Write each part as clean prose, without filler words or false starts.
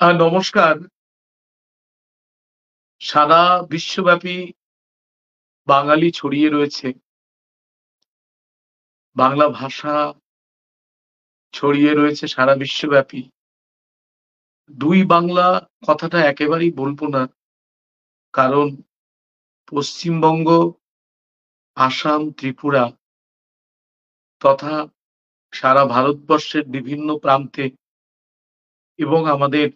নমস্কার। সারা বিশ্বব্যাপী বাঙালি ছড়িয়ে রয়েছে। বাংলা ভাষা ছড়িয়ে রয়েছে সারা বিশ্বব্যাপী। ২ বাংলা কথাটা একেবারেই বলব না। কারণ পশ্চিমবঙ্গ, আসাম, ত্রিপুরা তথা সারা ভারতবর্ষের বিভিন্ন প্রান্তে এবং আমাদের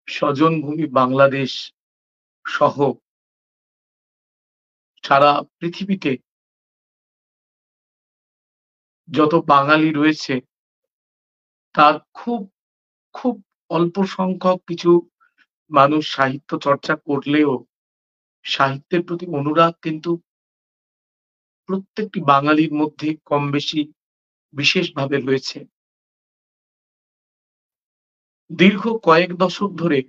স্বজনভূমি বাংলাদেশ সহ সারা পৃথিবীতে যত বাঙালি রয়েছে তার খুব অল্প সংখ্যক কিছু মানুষ সাহিত্য চর্চা করলেও সাহিত্যের প্রতি অনুরাগ কিন্তু প্রত্যেকটি বাঙালির মধ্যে কম বেশি বিশেষভাবে রয়েছে। দীর্ঘ কয়েক দশক ধরে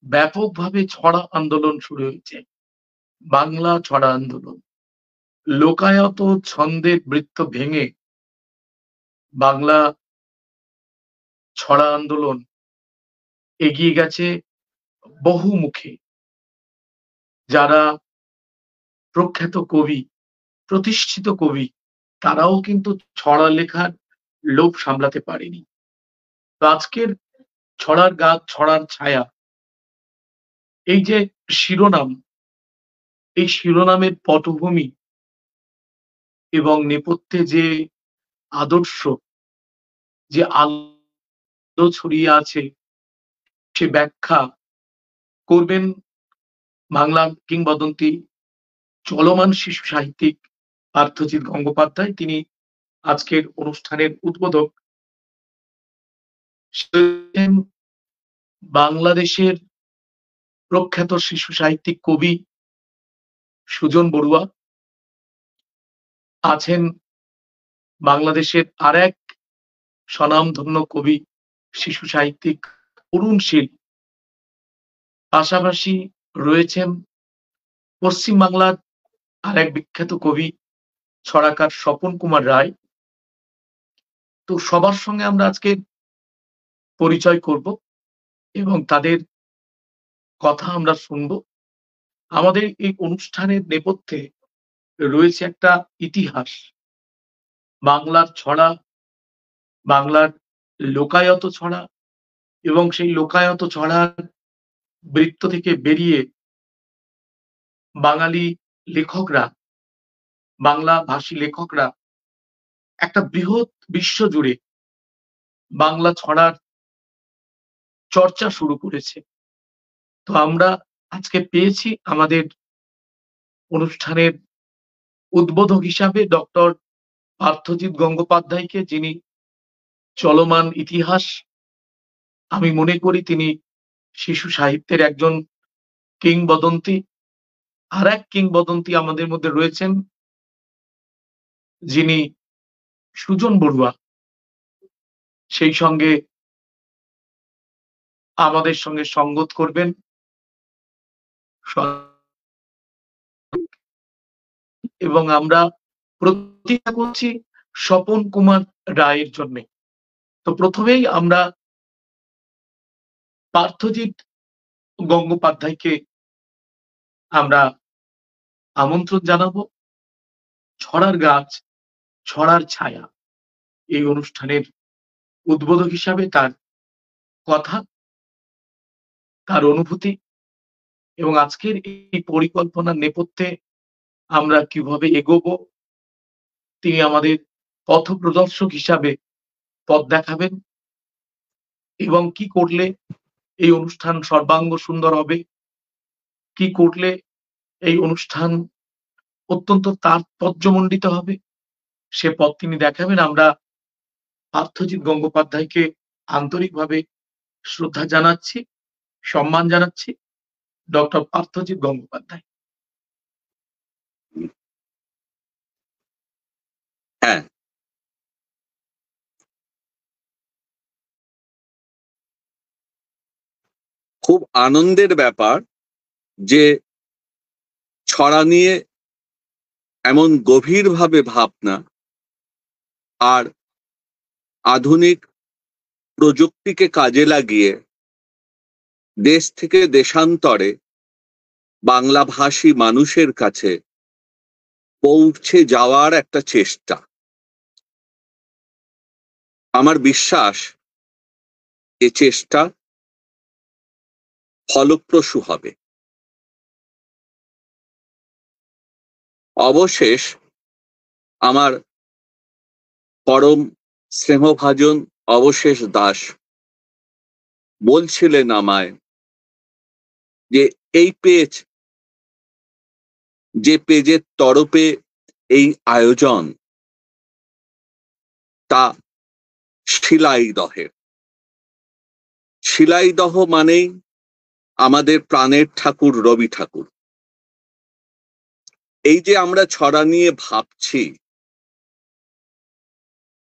ব্যাপকভাবে ছড়া আন্দোলন শুরু হয়েছে। বাংলা ছড়া আন্দোলন। লোকায়ত ছন্দের বৃত্ত ভেঙে বাংলা ছড়া আন্দোলন এগিয়ে গেছে বহুমুখে। যারা প্রখ্যাত কবি, প্রতিষ্ঠিত কবি তারাও কিন্তু ছড়া লেখার লোভ সামলাতে পারেনি। তো আজকের ছড়ার গাছ, ছড়ার ছায়া এই যে শিরোনাম, এই শিরোনামের পটভূমি এবং নেপথ্যে যে আদর্শ, যে আলো ছড়িয়ে আছে সে ব্যাখ্যা করবেন বাংলা কিংবদন্তি চলমান শিশু সাহিত্যিক পার্থজিৎ গঙ্গোপাধ্যায়। তিনি আজকের অনুষ্ঠানের উদ্বোধক। বাংলাদেশের প্রখ্যাত শিশু সাহিত্যিক কবি সুজন বড়ুয়া, আছেন বাংলাদেশের আরেক স্বনামধন্য কবি শিশু সাহিত্যিক অরুণ শীল। পাশাপাশি রয়েছেন পশ্চিম বাংলার আরেক বিখ্যাত কবি ছড়াকার স্বপন কুমার রায়। তো সবার সঙ্গে আমরা আজকে পরিচয় করব এবং তাদের কথা আমরা শুনব। আমাদের এই অনুষ্ঠানের নেপথ্যে রয়েছে একটা ইতিহাস। বাংলার ছড়া, বাংলার লোকায়ত ছড়া এবং সেই লোকায়ত ছড়ার বৃত্ত থেকে বেরিয়ে বাঙালি লেখকরা, বাংলা ভাষী লেখকরা একটা বৃহৎ বিশ্বজুড়ে বাংলা ছড়ার চর্চা শুরু করেছে। তো আমরা আজকে পেয়েছি আমাদের অনুষ্ঠানের উদ্বোধক হিসাবে ডক্টর পার্থজিৎ গঙ্গোপাধ্যায়কে, যিনি চলমান ইতিহাস। আমি মনে করি তিনি শিশু সাহিত্যের একজন কিংবদন্তি। আরেক কিংবদন্তি আমাদের মধ্যে রয়েছেন যিনি সুজন বড়ুয়া। সেই সঙ্গে আমাদের সঙ্গে সঙ্গত করবেন এবং আমরা প্রতীক্ষা করছি স্বপন কুমার রায়ের জন্যে। তো প্রথমেই আমরা পার্থজিৎ গঙ্গোপাধ্যায়কে আমরা আমন্ত্রণ জানাবো ছড়ার গাছ, ছড়ার ছায়া এই অনুষ্ঠানের উদ্বোধক হিসাবে। তার কথা, তার অনুভূতি এবং আজকের এই পরিকল্পনার নেপথ্যে আমরা কিভাবে এগোবো, তিনি আমাদের পথপ্রদর্শক হিসাবে পথ দেখাবেন এবং কি করলে এই অনুষ্ঠান সর্বাঙ্গ সুন্দর হবে, কি করলে এই অনুষ্ঠান অত্যন্ত তাৎপর্যমণ্ডিত হবে, সে পথ তিনি দেখাবেন। আমরা পার্থজিৎ গঙ্গোপাধ্যায়কে আন্তরিকভাবে শ্রদ্ধা জানাচ্ছি, সম্মান জানাচ্ছি। ডক্টর পার্থজিৎ গঙ্গোপাধ্যায়। হ্যাঁ, খুব আনন্দের ব্যাপার যে ছড়া নিয়ে এমন গভীরভাবে ভাবনা আর আধুনিক প্রযুক্তিকে কাজে লাগিয়ে দেশ থেকে দেশান্তরে বাংলাভাষী মানুষের কাছে পৌঁছে যাওয়ার একটা চেষ্টা। আমার বিশ্বাস এ চেষ্টা ফলপ্রসূ হবে। অবশেষ আমার পরম স্নেহভাজন অবশেষ দাস বলছিলেন আমায় যে এই পেজ, যে পেজের তরফে এই আয়োজন, তা শিলাইদহের। শিলাইদহ মানেই আমাদের প্রাণের ঠাকুর রবি ঠাকুর। এই যে আমরা ছড়া নিয়ে ভাবছি,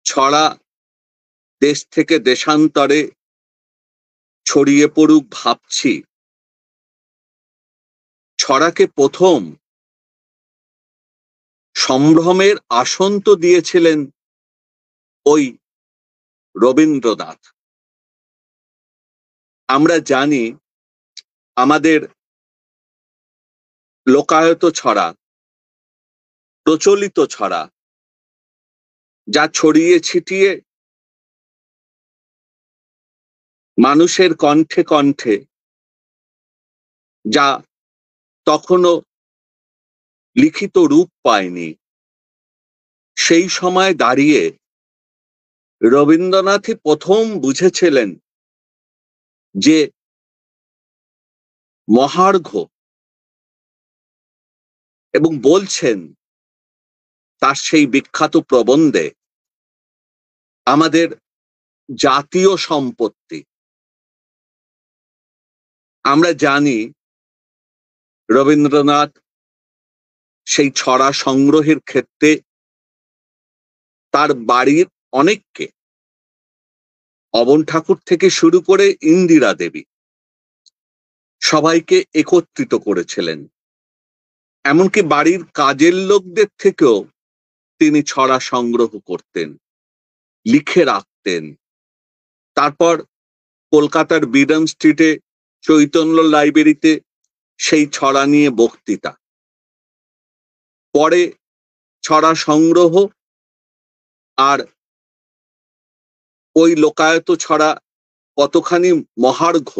ছড়া দেশ থেকে দেশান্তরে ছড়িয়ে পড়ুক ভাবছি, ছড়াকে প্রথম সম্ভ্রমের আসন তো দিয়েছিলেন ওই রবীন্দ্রনাথ। আমরা জানি আমাদের লোকায়ত ছড়া, প্রচলিত ছড়া, যা ছড়িয়ে ছিটিয়ে মানুষের কণ্ঠে কণ্ঠে, যা তখনো লিখিত রূপ পায়নি, সেই সময় দাঁড়িয়ে রবীন্দ্রনাথই প্রথম বুঝেছিলেন যে মহার্ঘ, এবং বলছেন তার সেই বিখ্যাত প্রবন্ধে, আমাদের জাতীয় সম্পত্তি। আমরা জানি রবীন্দ্রনাথ সেই ছড়া সংগ্রহের ক্ষেত্রে তার বাড়ির অনেককে, অবন ঠাকুর থেকে শুরু করে ইন্দিরা দেবী, সবাইকে একত্রিত করেছিলেন। এমনকি বাড়ির কাজের লোকদের থেকেও তিনি ছড়া সংগ্রহ করতেন, লিখে রাখতেন। তারপর কলকাতার বিডন স্ট্রিটে চৈতন্য লাইব্রেরিতে সেই ছড়া নিয়ে বক্তৃতা, পরে ছড়া সংগ্রহ আর ওই লোকায়ত ছড়া কতখানি মহার্ঘ,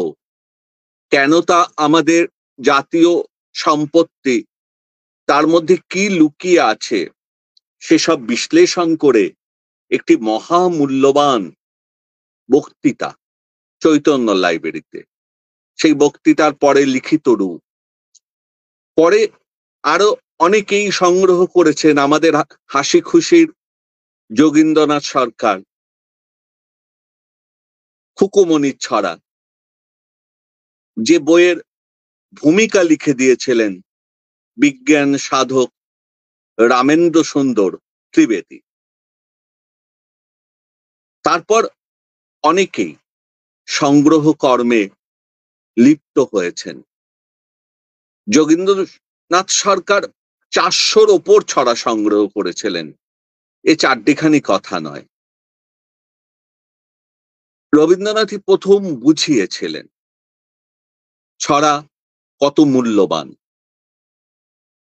কেন তা আমাদের জাতীয় সম্পত্তি, তার মধ্যে কি লুকিয়ে আছে, সেসব বিশ্লেষণ করে একটি মহামূল্যবান বক্তৃতা চৈতন্য লাইব্রেরিতে। সেই বক্তৃতার পরে লিখিত রূপ, পরে আরো অনেকেই সংগ্রহ করেছেন। আমাদের হাসি খুশির যোগীন্দ্রনাথ সরকার খুকুমণির ছড়া, যে বইয়ের ভূমিকা লিখে দিয়েছিলেন বিজ্ঞান সাধক রামেন্দ্র সুন্দর ত্রিবেদী। তারপর অনেকেই সংগ্রহ কর্মে লিপ্ত হয়েছেন। যোগীন্দ্রনাথ সরকার 400-র ওপর ছড়া সংগ্রহ করেছিলেন, এ চারটিখানি কথা নয়। রবীন্দ্রনাথই প্রথম বুঝিয়েছিলেন ছড়া কত মূল্যবান।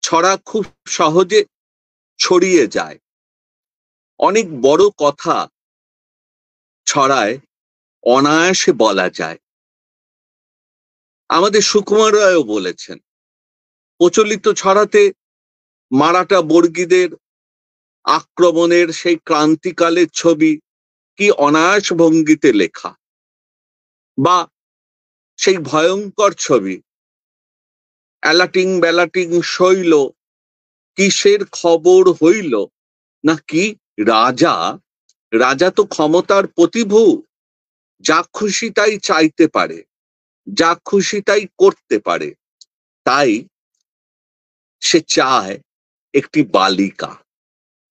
ছড়া খুব সহজে ছড়িয়ে যায়, অনেক বড় কথা ছড়ায় অনায়াসে বলা যায়। আমাদের সুকুমার রায়ও বলেছেন, প্রচলিত ছড়াতে মারাঠা বর্গীদের আক্রমণের সেই ক্রান্তিকালের ছবি কি অনায়াস ভঙ্গিতে লেখা, বা সেই ভয়ঙ্কর ছবি অ্যালাটিং ব্যালাটিং শৈল, কিসের খবর হইল, নাকি রাজা, রাজা তো ক্ষমতার প্রতিভূ, যা খুশি তাই চাইতে পারে, যা খুশি তাই করতে পারে, তাই সে চায় একটি বালিকা,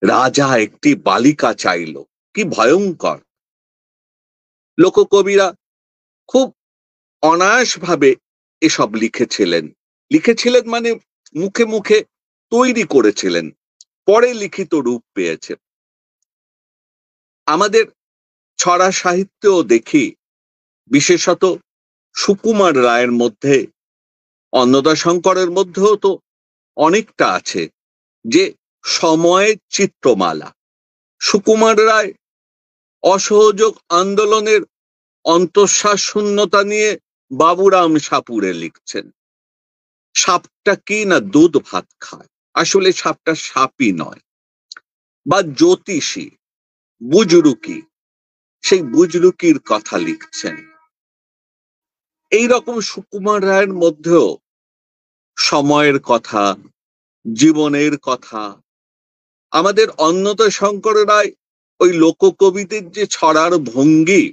রাজা একটি বালিকা চাইল, কি ভয়ঙ্কর। লোককবিরা খুব অনায়াস ভাবে এসব লিখেছিলেন, লিখেছিলেন মানে মুখে মুখে তৈরি করেছিলেন, পরে লিখিত রূপ পেয়েছে। আমাদের ছড়া সাহিত্যেও দেখি, বিশেষত সুকুমার রায়ের মধ্যে, অন্নদাশঙ্করের মধ্যেও তো অনেকটা আছে, যে সময়ের চিত্রমালা। সুকুমার রায় অসহযোগ আন্দোলনের অন্তঃশ্বাস শূন্যতা নিয়ে বাবুরাম সাপুড়ে লিখছেন। সাপটা কি না দুধ ভাত খায়, আসলে সাপটা সাপই নয়। বা জ্যোতিষী, বুজরুকি, সেই বুজরুকির কথা লিখছেন। এইরকম সুকুমার রায়ের মধ্যেও সময়ের কথা, জীবনের কথা। আমাদের অন্নদাশঙ্কর রায় ওই লোককবিদের যে ছড়ার ভঙ্গি,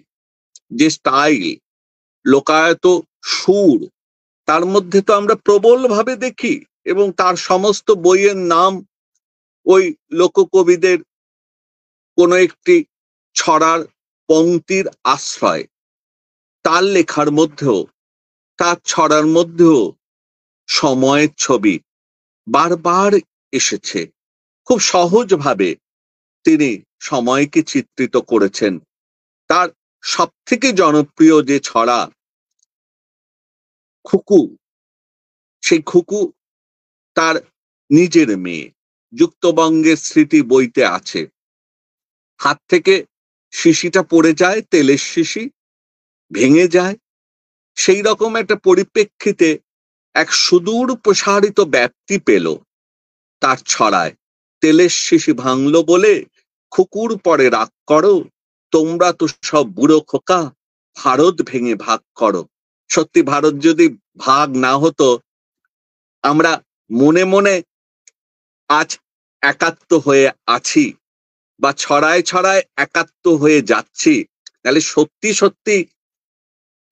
যে স্টাইল, লোকায়ত সুর, তার মধ্যে তো আমরা প্রবল ভাবে দেখি, এবং তার সমস্ত বইয়ের নাম ওই লোককবিদের কোনো একটি ছড়ার পংক্তির আশ্রয়। তার লেখার মধ্যেও, তার ছড়ার মধ্যেও সময়ের ছবি বারবার এসেছে। খুব সহজভাবে তিনি সময়কে চিত্রিত করেছেন। তার সব থেকে জনপ্রিয় যে ছড়া খুকু, সেই খুকু তার নিজের মেয়ে। যুক্তবঙ্গের স্মৃতি বইতে আছে। হাত থেকে শিশিটা পড়ে যায়, তেলের শিশি ভেঙে যায়। সেই রকম একটা পরিপ্রেক্ষিতে এক সুদূর প্রসারিত ব্যাপ্তি পেল তার ছড়ায়। তেলের শিশি ভাঙলো বলে খুকুর পরে রাগ করো, তোমরা তো সব বুড়ো খোকা, ভারত ভেঙে ভাগ করো। সত্যি ভারত যদি ভাগ না হতো, আমরা মনে মনে আজ একাত্ম হয়ে আছি, বা ছড়ায় ছড়ায় একাত্ম হয়ে যাচ্ছি, তাহলে সত্যি সত্যি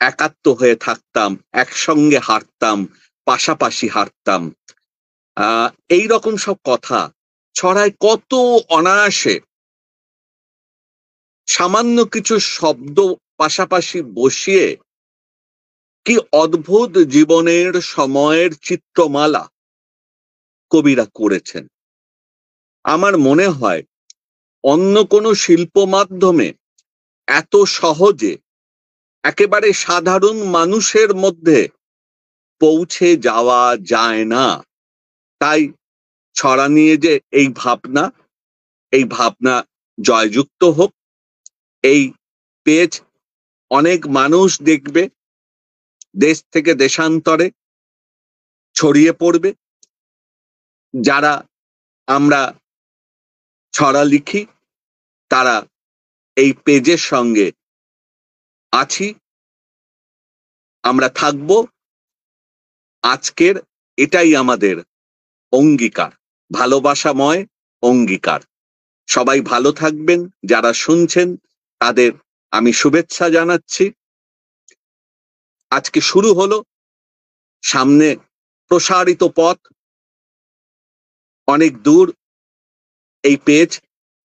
একাত্ম হয়ে থাকতাম, একসঙ্গে হাঁটতাম, পাশাপাশি হাঁটতাম। এই রকম সব কথা ছড়ায় কত অনায়াসে সামান্য কিছু শব্দ পাশাপাশি বসিয়ে কি অদ্ভুত জীবনের সময়ের চিত্রমালা কবিরা করেছেন। আমার মনে হয় অন্য কোনো শিল্প মাধ্যমে এত সহজে একেবারে সাধারণ মানুষের মধ্যে পৌঁছে যাওয়া যায় না। তাই ছড়া নিয়ে যে এই ভাবনা জয়যুক্ত হোক। এই পেজ অনেক মানুষ দেখবে, দেশ থেকে দেশান্তরে ছড়িয়ে পড়বে। যারা আমরা ছড়া লিখি তারা এই পেজের সঙ্গে আছি, আমরা থাকব। আজকের এটাই আমাদের অঙ্গীকার, ভালোবাসাময় অঙ্গীকার। সবাই ভালো থাকবেন। যারা শুনছেন তাদের আমি শুভেচ্ছা জানাচ্ছি। আজকে শুরু হলো, সামনে প্রসারিত পথ, অনেক দূর এই পেজ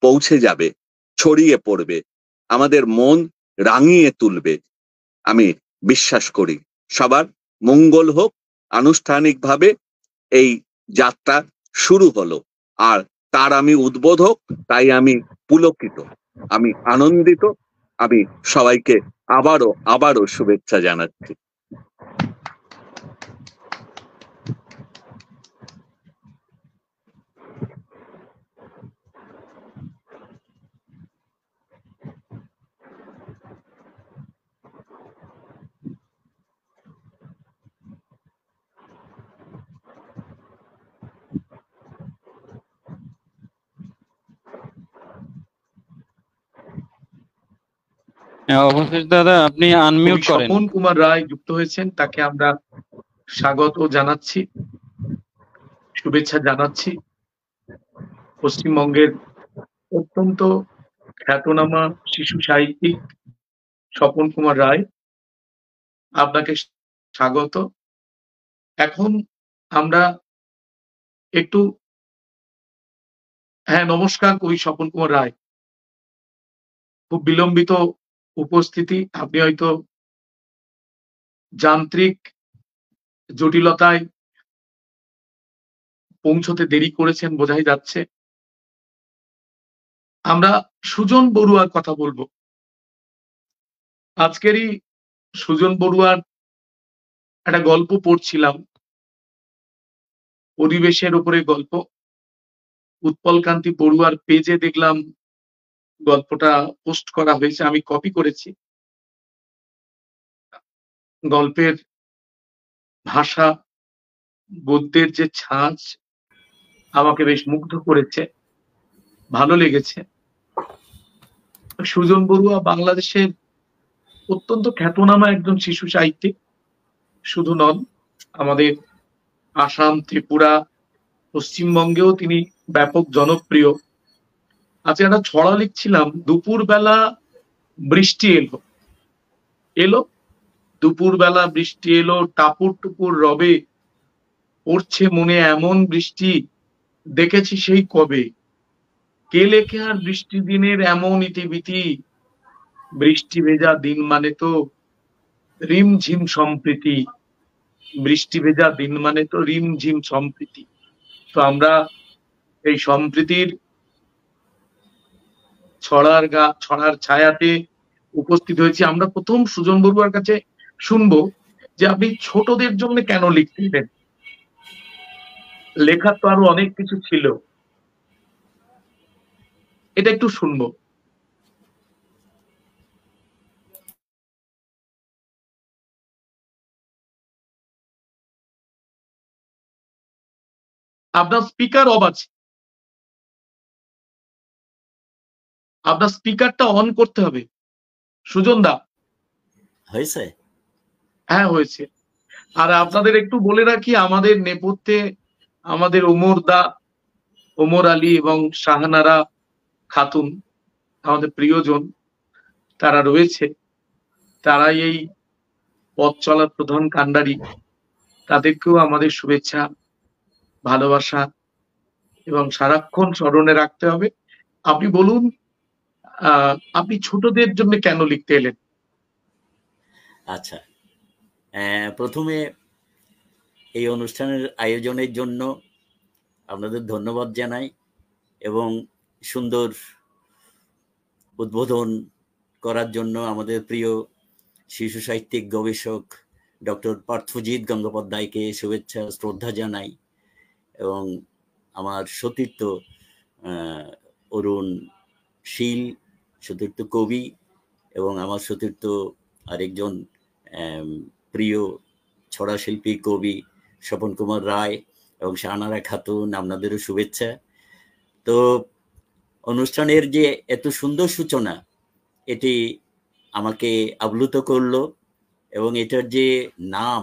পৌঁছে যাবে, ছড়িয়ে পড়বে, আমাদের মন রাঙিয়ে তুলবে। আমি বিশ্বাস করি সবার মঙ্গল হোক। আনুষ্ঠানিকভাবে এই যাত্রা শুরু হলো, আর তার আমি উদ্বোধক, তাই আমি পুলকিত, আমি আনন্দিত। আমি সবাইকে আবারও শুভেচ্ছা জানাচ্ছি। অবশেষ দাদা আপনি আনমিউট কবি করেন। স্বপন কুমার রায় যুক্ত হয়েছেন, তাকে আমরা স্বাগত জানাচ্ছি, শুভেচ্ছা জানাচ্ছি। পশ্চিমবঙ্গের অত্যন্ত খ্যাতনামা শিশু সাহিত্যিক স্বপন কুমার রায়, আপনাকে স্বাগত। এখন আমরা একটু, হ্যাঁ নমস্কার কবি স্বপন কুমার রায়, খুব বিলম্বিত উপস্থিতি, আপনি হয়তো যান্ত্রিক জটিলতায় পৌঁছতে দেরি করেছেন বোঝাই যাচ্ছে। আমরা সুজন বড়ুয়ার কথা বলবো। আজকেরই সুজন বড়ুয়ার একটা গল্প পড়ছিলাম, পরিবেশের উপরে গল্প। উৎপলকান্তি বড়ুয়ার পেজে দেখলাম গল্পটা পোস্ট করা হয়েছে, আমি কপি করেছি। গল্পের ভাষা, গদ্যের যে ছাঁচ আমাকে বেশ মুগ্ধ করেছে, ভালো লেগেছে। সুজন বড়ুয়া বাংলাদেশের অত্যন্ত খ্যাতনামা একজন শিশু সাহিত্যিক, শুধু নন, আমাদের আসাম, ত্রিপুরা, পশ্চিমবঙ্গেও তিনি ব্যাপক জনপ্রিয়। আজকে একটা ছড়া লিখছিলাম, দুপুরবেলা বৃষ্টি এলো এলো দুপুরবেলা বৃষ্টি এলো, টাপুর টুপুর রবে, পড়ছে মনে এমন বৃষ্টি, দেখেছি সেই কবে। কে লেখে আর বৃষ্টি দিনের এমন ইতিবিতি, বৃষ্টি ভেজা দিন মানে তো রিমঝিম সম্প্রীতি, বৃষ্টি ভেজা দিন মানে তো রিমঝিম সম্প্রীতি। তো আমরা এই সম্প্রীতির ছড়ার ছায়াতে উপস্থিত হয়েছি। আমরা প্রথম সুজন বড়ুয়ার কাছে শুনবো যে আপনি ছোটদের জন্য কেন লিখতেন। লেখার তো আরো অনেক কিছু ছিল, এটা একটু শুনবো। আপনার স্পিকার অফ আছে, আপনার স্পিকারটা অন করতে হবে সুজন দা। হয়েছে? হ্যাঁ হয়েছে। আর আপনাদের একটু বলে রাখি, আমাদের নেপথ্যে আমাদের ওমর আলী এবং শাহানারা খাতুন, আমাদের প্রিয়জন, তারা রয়েছে। তারাই এই পথ চলার প্রধান কাণ্ডারি। তাদেরকেও আমাদের শুভেচ্ছা, ভালোবাসা এবং সারাক্ষণ স্মরণে রাখতে হবে। আপনি বলুন, আপনি ছোটদের জন্য কেন লিখতে এলেন? আচ্ছা, প্রথমে এই অনুষ্ঠানের আয়োজনের জন্য আপনাদের ধন্যবাদ জানাই এবং সুন্দর উদ্বোধন করার জন্য আমাদের প্রিয় শিশু সাহিত্যিক গবেষক ডক্টর পার্থজিৎ গঙ্গোপাধ্যায়কে শুভেচ্ছা শ্রদ্ধা জানাই এবং আমার সতীর্থ অরুণ শীল, সতীর্থ কবি, এবং আমার সতীর্থ আরেকজন প্রিয় ছড়া শিল্পী কবি স্বপন কুমার রায় এবং শাহানারা খাতুন, আপনাদেরও শুভেচ্ছা। তো অনুষ্ঠানের যে এত সুন্দর সূচনা, এটি আমাকে আপ্লুত করলো এবং এটার যে নাম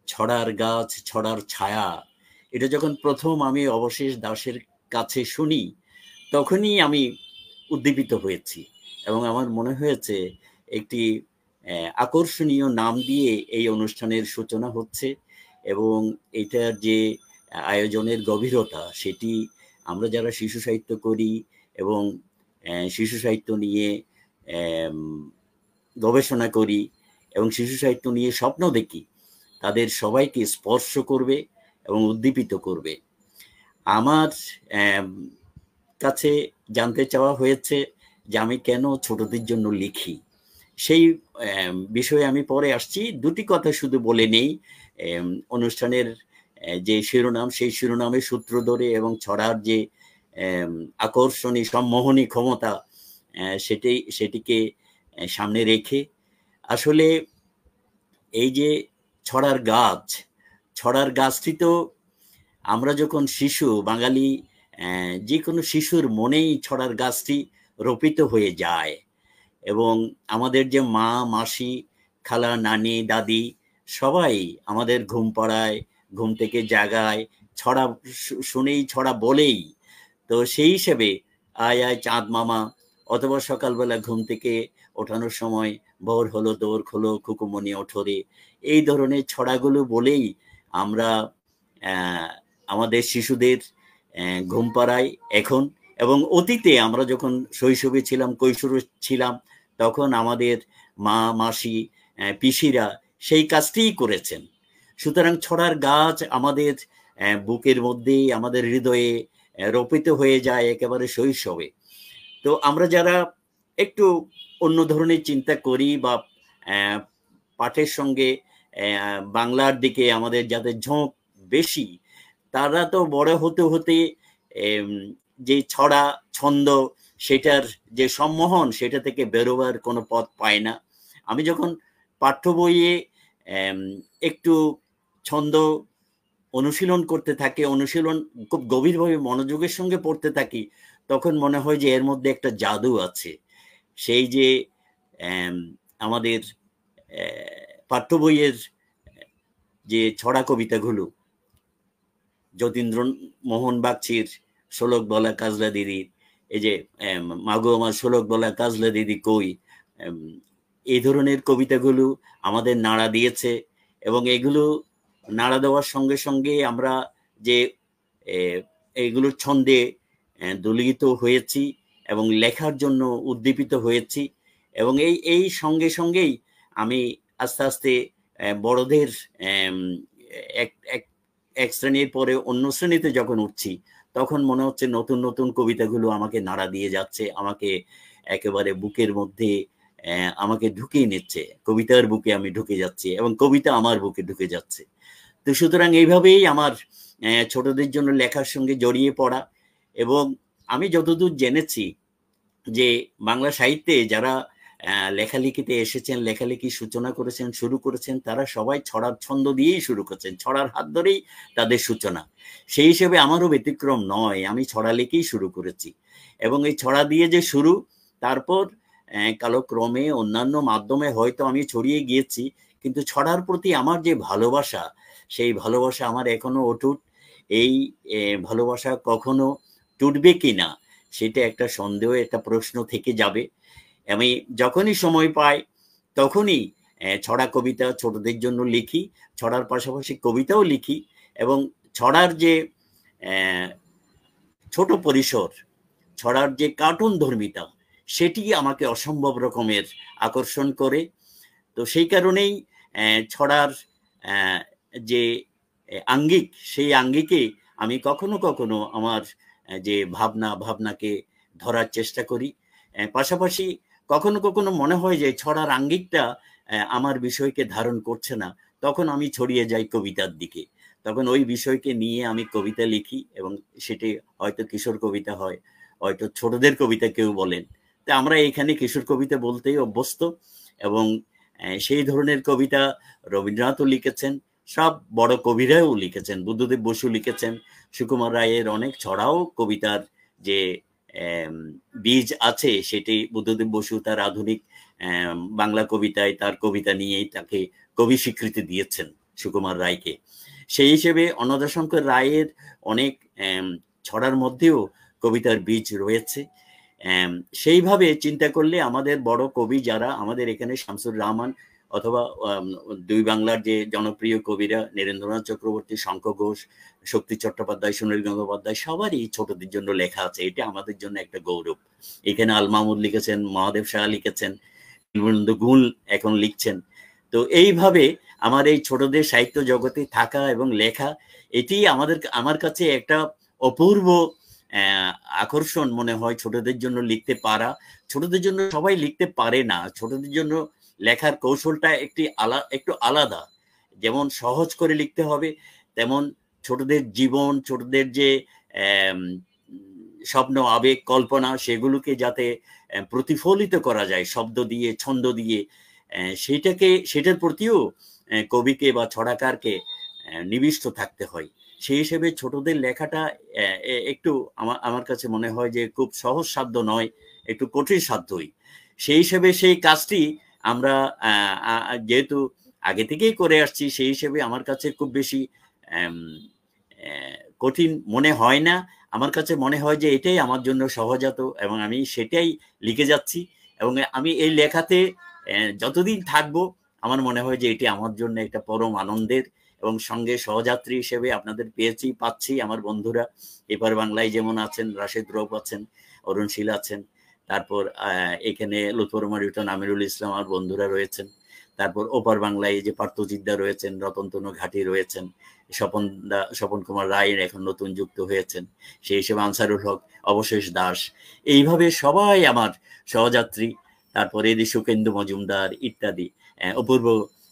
ছড়ার গাছ ছড়ার ছায়া, এটা যখন প্রথম আমি অবশেষ দাসের কাছে শুনি তখনই আমি উদ্দীপিত হয়েছি এবং আমার মনে হয়েছে একটি আকর্ষণীয় নাম দিয়ে এই অনুষ্ঠানের সূচনা হচ্ছে এবং এটার যে আয়োজনের গভীরতা, সেটি আমরা যারা শিশু সাহিত্য করি এবং শিশু সাহিত্য নিয়ে গবেষণা করি এবং শিশু সাহিত্য নিয়ে স্বপ্ন দেখি, তাদের সবাইকে স্পর্শ করবে এবং উদ্দীপিত করবে। আমার কাছে জানতে চাওয়া হয়েছে যে আমি কেন ছোটদের জন্য লিখি। সেই বিষয়ে আমি পরে আসছি। দুটি কথা শুধু বলে নেই, অনুষ্ঠানের যে শিরোনাম, সেই শিরোনামের সূত্র ধরে এবং ছড়ার যে আকর্ষণী সম্মোহনী ক্ষমতা, সেটিকে সামনে রেখে আসলে এই যে ছড়ার গাছটি তো আমরা যখন শিশু, বাঙালি যে কোনো শিশুর মনেই ছড়ার গাছটি রোপিত হয়ে যায় এবং আমাদের যে মা, মাসি, খালা, নানি, দাদি সবাই আমাদের ঘুম পাড়ায়, ঘুম থেকে জাগায়, ছড়া শুনেই, ছড়া বলেই। তো সেই হিসেবে আয় আয় চাঁদ মামা, অথবা সকালবেলা ঘুম থেকে ওঠানোর সময় ভোর হলো দোর খোলো খুকুমনি ওঠরে, এই ধরনের ছড়াগুলো বলেই আমরা আমাদের শিশুদের ঘুম পাড়াই এখন। এবং অতীতে আমরা যখন শৈশবে ছিলাম, কৈশোরে ছিলাম, তখন আমাদের মা, মাসি, পিসিরা সেই কাজটিই করেছেন। সুতরাং ছড়ার গাছ আমাদের বুকের মধ্যে, আমাদের হৃদয়ে রোপিত হয়ে যায় একেবারে শৈশবে। তো আমরা যারা একটু অন্য ধরনের চিন্তা করি বা পাঠের সঙ্গে বাংলার দিকে আমাদের যাদের ঝোঁক বেশি, তারা তো বড় হতে হতে যে ছড়া ছন্দ সেটার যে সম্মোহন সেটা থেকে বেরোবার কোনো পথ পায় না। আমি যখন পাঠ্য বইয়ে একটু ছন্দ অনুশীলন করতে থাকি, অনুশীলন খুব গভীরভাবে মনোযোগের সঙ্গে পড়তে থাকি, তখন মনে হয় যে এর মধ্যে একটা জাদু আছে। সেই যে আমাদের পাঠ্য বইয়ের যে ছড়া কবিতাগুলো, যতীন্দ্র মোহন বাগচির শোলক বলা কাজলা দিদির, এই যে মাগো আমার শোলক বলা কাজলা দিদি কই, এই ধরনের কবিতাগুলো আমাদের নাড়া দিয়েছে। এবং এগুলো নাড়া দেওয়ার সঙ্গে সঙ্গে আমরা যে এইগুলোর ছন্দে দোলিত হয়েছি এবং লেখার জন্য উদ্দীপিত হয়েছি। এবং এই সঙ্গে সঙ্গেই আমি আস্তে আস্তে বড়দের এক শ্রেণীর পরে অন্য শ্রেণীতে যখন উঠছি, তখন মনে হচ্ছে নতুন নতুন কবিতাগুলো আমাকে নাড়া দিয়ে যাচ্ছে, আমাকে একেবারে বুকের মধ্যে আমাকে ঢুকিয়ে নিচ্ছে, কবিতার বুকে আমি ঢুকে যাচ্ছি এবং কবিতা আমার বুকে ঢুকে যাচ্ছে। তো সুতরাং এইভাবেই আমার ছোটদের জন্য লেখার সঙ্গে জড়িয়ে পড়া। এবং আমি যতদূর জেনেছি যে বাংলা সাহিত্যে যারা লেখালেখিতে এসেছেন, লেখালেখি সূচনা করেছেন, শুরু করেছেন, তারা সবাই ছড়ার ছন্দ দিয়েই শুরু করছেন, ছড়ার হাত ধরেই তাদের সূচনা। সেই হিসেবে আমারও ব্যতিক্রম নয়, আমি ছড়া লিখেই শুরু করেছি। এবং এই ছড়া দিয়ে যে শুরু, তারপর কালক্রমে অন্যান্য মাধ্যমে হয়তো আমি ছড়িয়ে গিয়েছি, কিন্তু ছড়ার প্রতি আমার যে ভালোবাসা, সেই ভালোবাসা আমার এখনো অটুট। এই ভালোবাসা কখনো টুটবে কিনা সেটা একটা সন্দেহ, একটা প্রশ্ন থেকে যাবে। আমি যখনই সময় পাই তখনই ছড়া কবিতা ছোটদের জন্য লিখি, ছড়ার পাশাপাশি কবিতাও লিখি। এবং ছড়ার যে ছোট পরিসর, ছড়ার যে কার্টুন ধর্মিতা, সেটি আমাকে অসম্ভব রকমের আকর্ষণ করে। তো সেই কারণেই ছড়ার যে আঙ্গিক, সেই আঙ্গিকে আমি কখনো কখনো আমার যে ভাবনাকে ধরার চেষ্টা করি। পাশাপাশি কখনো কখনো মনে হয় যে ছড়ার আঙ্গিকটা আমার বিষয়কে ধারণ করছে না, তখন আমি ছড়িয়ে যাই কবিতার দিকে। তখন ওই বিষয়কে নিয়ে আমি কবিতা লিখি, এবং সেটি হয়তো কিশোর কবিতা হয়, হয়তো ছোটদের কবিতা কেউ বলেন। তা আমরা এখানে কিশোর কবিতা বলতেই অভ্যস্ত। এবং সেই ধরনের কবিতা রবীন্দ্রনাথও লিখেছেন, সব বড় কবিরাও লিখেছেন, বুদ্ধদেব বসু লিখেছেন, সুকুমার রায়ের অনেক ছড়াও কবিতার যে বীজ আছে, সেটি বুদ্ধদেব বসু তার আধুনিক বাংলা কবিতায় তার কবিতা নিয়েই তাকে কবি স্বীকৃতি দিয়েছেন, সুকুমার রায়কে। সেই হিসেবে অন্নদাশঙ্কর রায়ের অনেক ছড়ার মধ্যেও কবিতার বীজ রয়েছে। সেইভাবে চিন্তা করলে আমাদের বড় কবি যারা আমাদের এখানে, শামসুর রহমান অথবা দুই বাংলার যে জনপ্রিয় কবিরা, নীরেন্দ্রনাথ চক্রবর্তী, শঙ্খ ঘোষ, শক্তি চট্টোপাধ্যায়, সুনীল গঙ্গোপাধ্যায়, সবারই ছোটদের জন্য লেখা আছে। এটা আমাদের জন্য একটা গৌরব। এখানে আল মাহমুদ লিখেছেন, মহাদেব শাহ লিখেছেন, গুল এখন লিখছেন। তো এইভাবে আমার এই ছোটদের সাহিত্য জগতে থাকা এবং লেখা, এটি আমার কাছে একটা অপূর্ব আকর্ষণ মনে হয়। ছোটদের জন্য লিখতে পারা, ছোটদের জন্য সবাই লিখতে পারে না, ছোটদের জন্য লেখার কৌশলটা একটু আলাদা। যেমন সহজ করে লিখতে হবে, তেমন ছোটদের জীবন, ছোটদের যে স্বপ্ন, আবেগ, কল্পনা, সেগুলোকে যাতে প্রতিফলিত করা যায় শব্দ দিয়ে, ছন্দ দিয়ে, সেটার প্রতিও কবিকে বা ছড়াকারকে নিবিষ্ট থাকতে হয়। সেই হিসেবে ছোটদের লেখাটা একটু আমার কাছে মনে হয় যে খুব সহজসাধ্য নয়, একটু কঠিন সাধ্যই। সেই হিসেবে সেই কাজটি আমরা যেহেতু আগে থেকেই করে আসছি, সেই হিসেবে আমার কাছে খুব বেশি কঠিন মনে হয় না। আমার কাছে মনে হয় যে এটাই আমার জন্য সহজাত, এবং আমি সেটাই লিখে যাচ্ছি। এবং আমি এই লেখাতে যতদিন থাকবো, আমার মনে হয় যে এটি আমার জন্য একটা পরম আনন্দের। এবং সঙ্গে সহযাত্রী হিসেবে আপনাদের পাচ্ছি আমার বন্ধুরা। এপার বাংলায় যেমন আছেন, রাশেদ রৌফ আছেন, অরুণশীল আছেন, তারপর এখানে লুৎফর রিটন, আমিরুল ইসলাম আমার বন্ধুরা রয়েছেন। তারপর ওপার বাংলায় যে পার্থজিদ্দা রয়েছেন, রতনতনু ঘাটি রয়েছেন, স্বপন কুমার রায়ের এখন নতুন যুক্ত হয়েছেন, সেই হিসেবে আনসারুল হক, অবশেষ দাস, এইভাবে সবাই আমার সহযাত্রী। তারপরে সুকেন্দু মজুমদার ইত্যাদি, অপূর্ব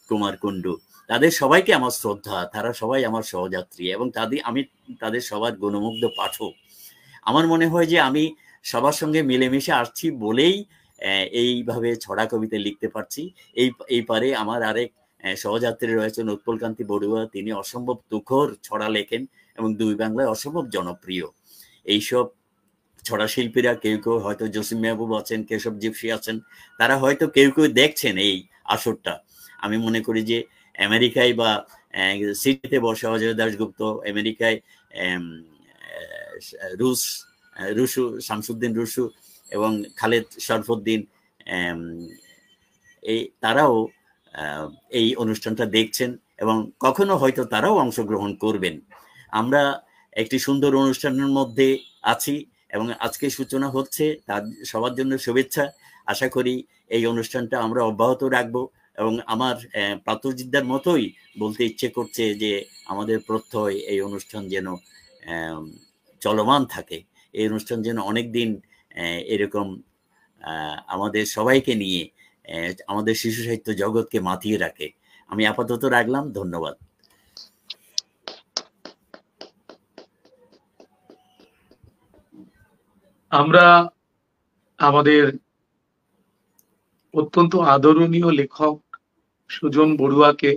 কুমার কুণ্ডু, তাদের সবাইকে আমার শ্রদ্ধা, তারা সবাই আমার সহযাত্রী এবং আমি তাদের সবার গুণমুগ্ধ পাঠক। আমার মনে হয় যে আমি সবার সঙ্গে মিলেমিশে আসছি বলেই এইভাবে ছড়া কবিতা লিখতে পারছি। এই পারে আমার আরেক সহযাত্রী রয়েছেন উৎপলকান্তি বড়ুয়া, তিনি অসম্ভব তুখর ছড়া লেখেন এবং দুই বাংলায় অসম্ভব জনপ্রিয়। এইসব ছড়া শিল্পীরা কেউ কেউ হয়তো জসিম মেহবুব আছেন, কেশব জিপসি আছেন, তারা হয়তো কেউ কেউ দেখছেন এই আসরটা। আমি মনে করি যে আমেরিকায় বা সিটিতে বসে অজয় দাশগুপ্ত, আমেরিকায় রুশু শামসুদ্দিন রুশু এবং খালেদ শরফুদ্দিন, তারাও এই অনুষ্ঠানটা দেখছেন এবং কখনো হয়তো তারাও অংশগ্রহণ করবেন। আমরা একটি সুন্দর অনুষ্ঠানের মধ্যে আছি এবং আজকে সূচনা হচ্ছে, তার সবার জন্য শুভেচ্ছা। আশা করি এই অনুষ্ঠানটা আমরা অব্যাহত রাখবো এবং আমার প্রাতঃজিদ্দার মতোই বলতে ইচ্ছে করছে যে আমাদের প্রত্যয় এই অনুষ্ঠান যেন চলমান থাকে, এই অনুষ্ঠান যেন অনেকদিন এরকম আমাদের সবাইকে নিয়ে আমাদের শিশু সাহিত্য জগৎকে মাতিয়ে রাখে। আমি আপাতত রাখলাম, ধন্যবাদ। আমরা আমাদের অত্যন্ত আদরণীয় লেখক সুজন বড়ুয়াকে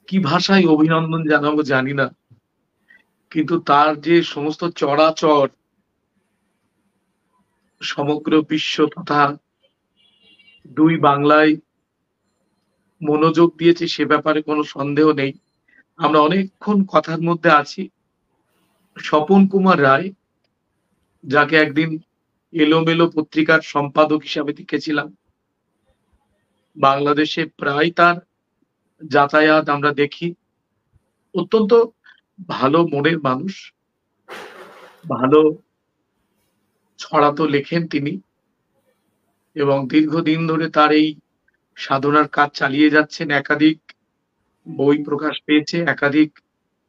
কি ভাষায় অভিনন্দন জানাবো জানি না, কিন্তু তার যে সমস্ত চরাচর সমগ্র বিশ্ব তথা দুই বাংলায় মনোযোগ দিয়েছে সে ব্যাপারে কোনো সন্দেহ নেই। আমরা অনেকক্ষণ কথার মধ্যে আছি। স্বপন কুমার রায়, যাকে একদিন এলোমেলো পত্রিকার সম্পাদক হিসাবে দেখেছিলাম, বাংলাদেশে প্রায় তার যাতায়াত আমরা দেখি। অত্যন্ত ভালো মনের মানুষ, ভালো ছড়া তো লেখেন তিনি এবং দীর্ঘদিন ধরে তার এই সাধনার কাজ চালিয়ে যাচ্ছেন। একাধিক বই প্রকাশ পেয়েছে, একাধিক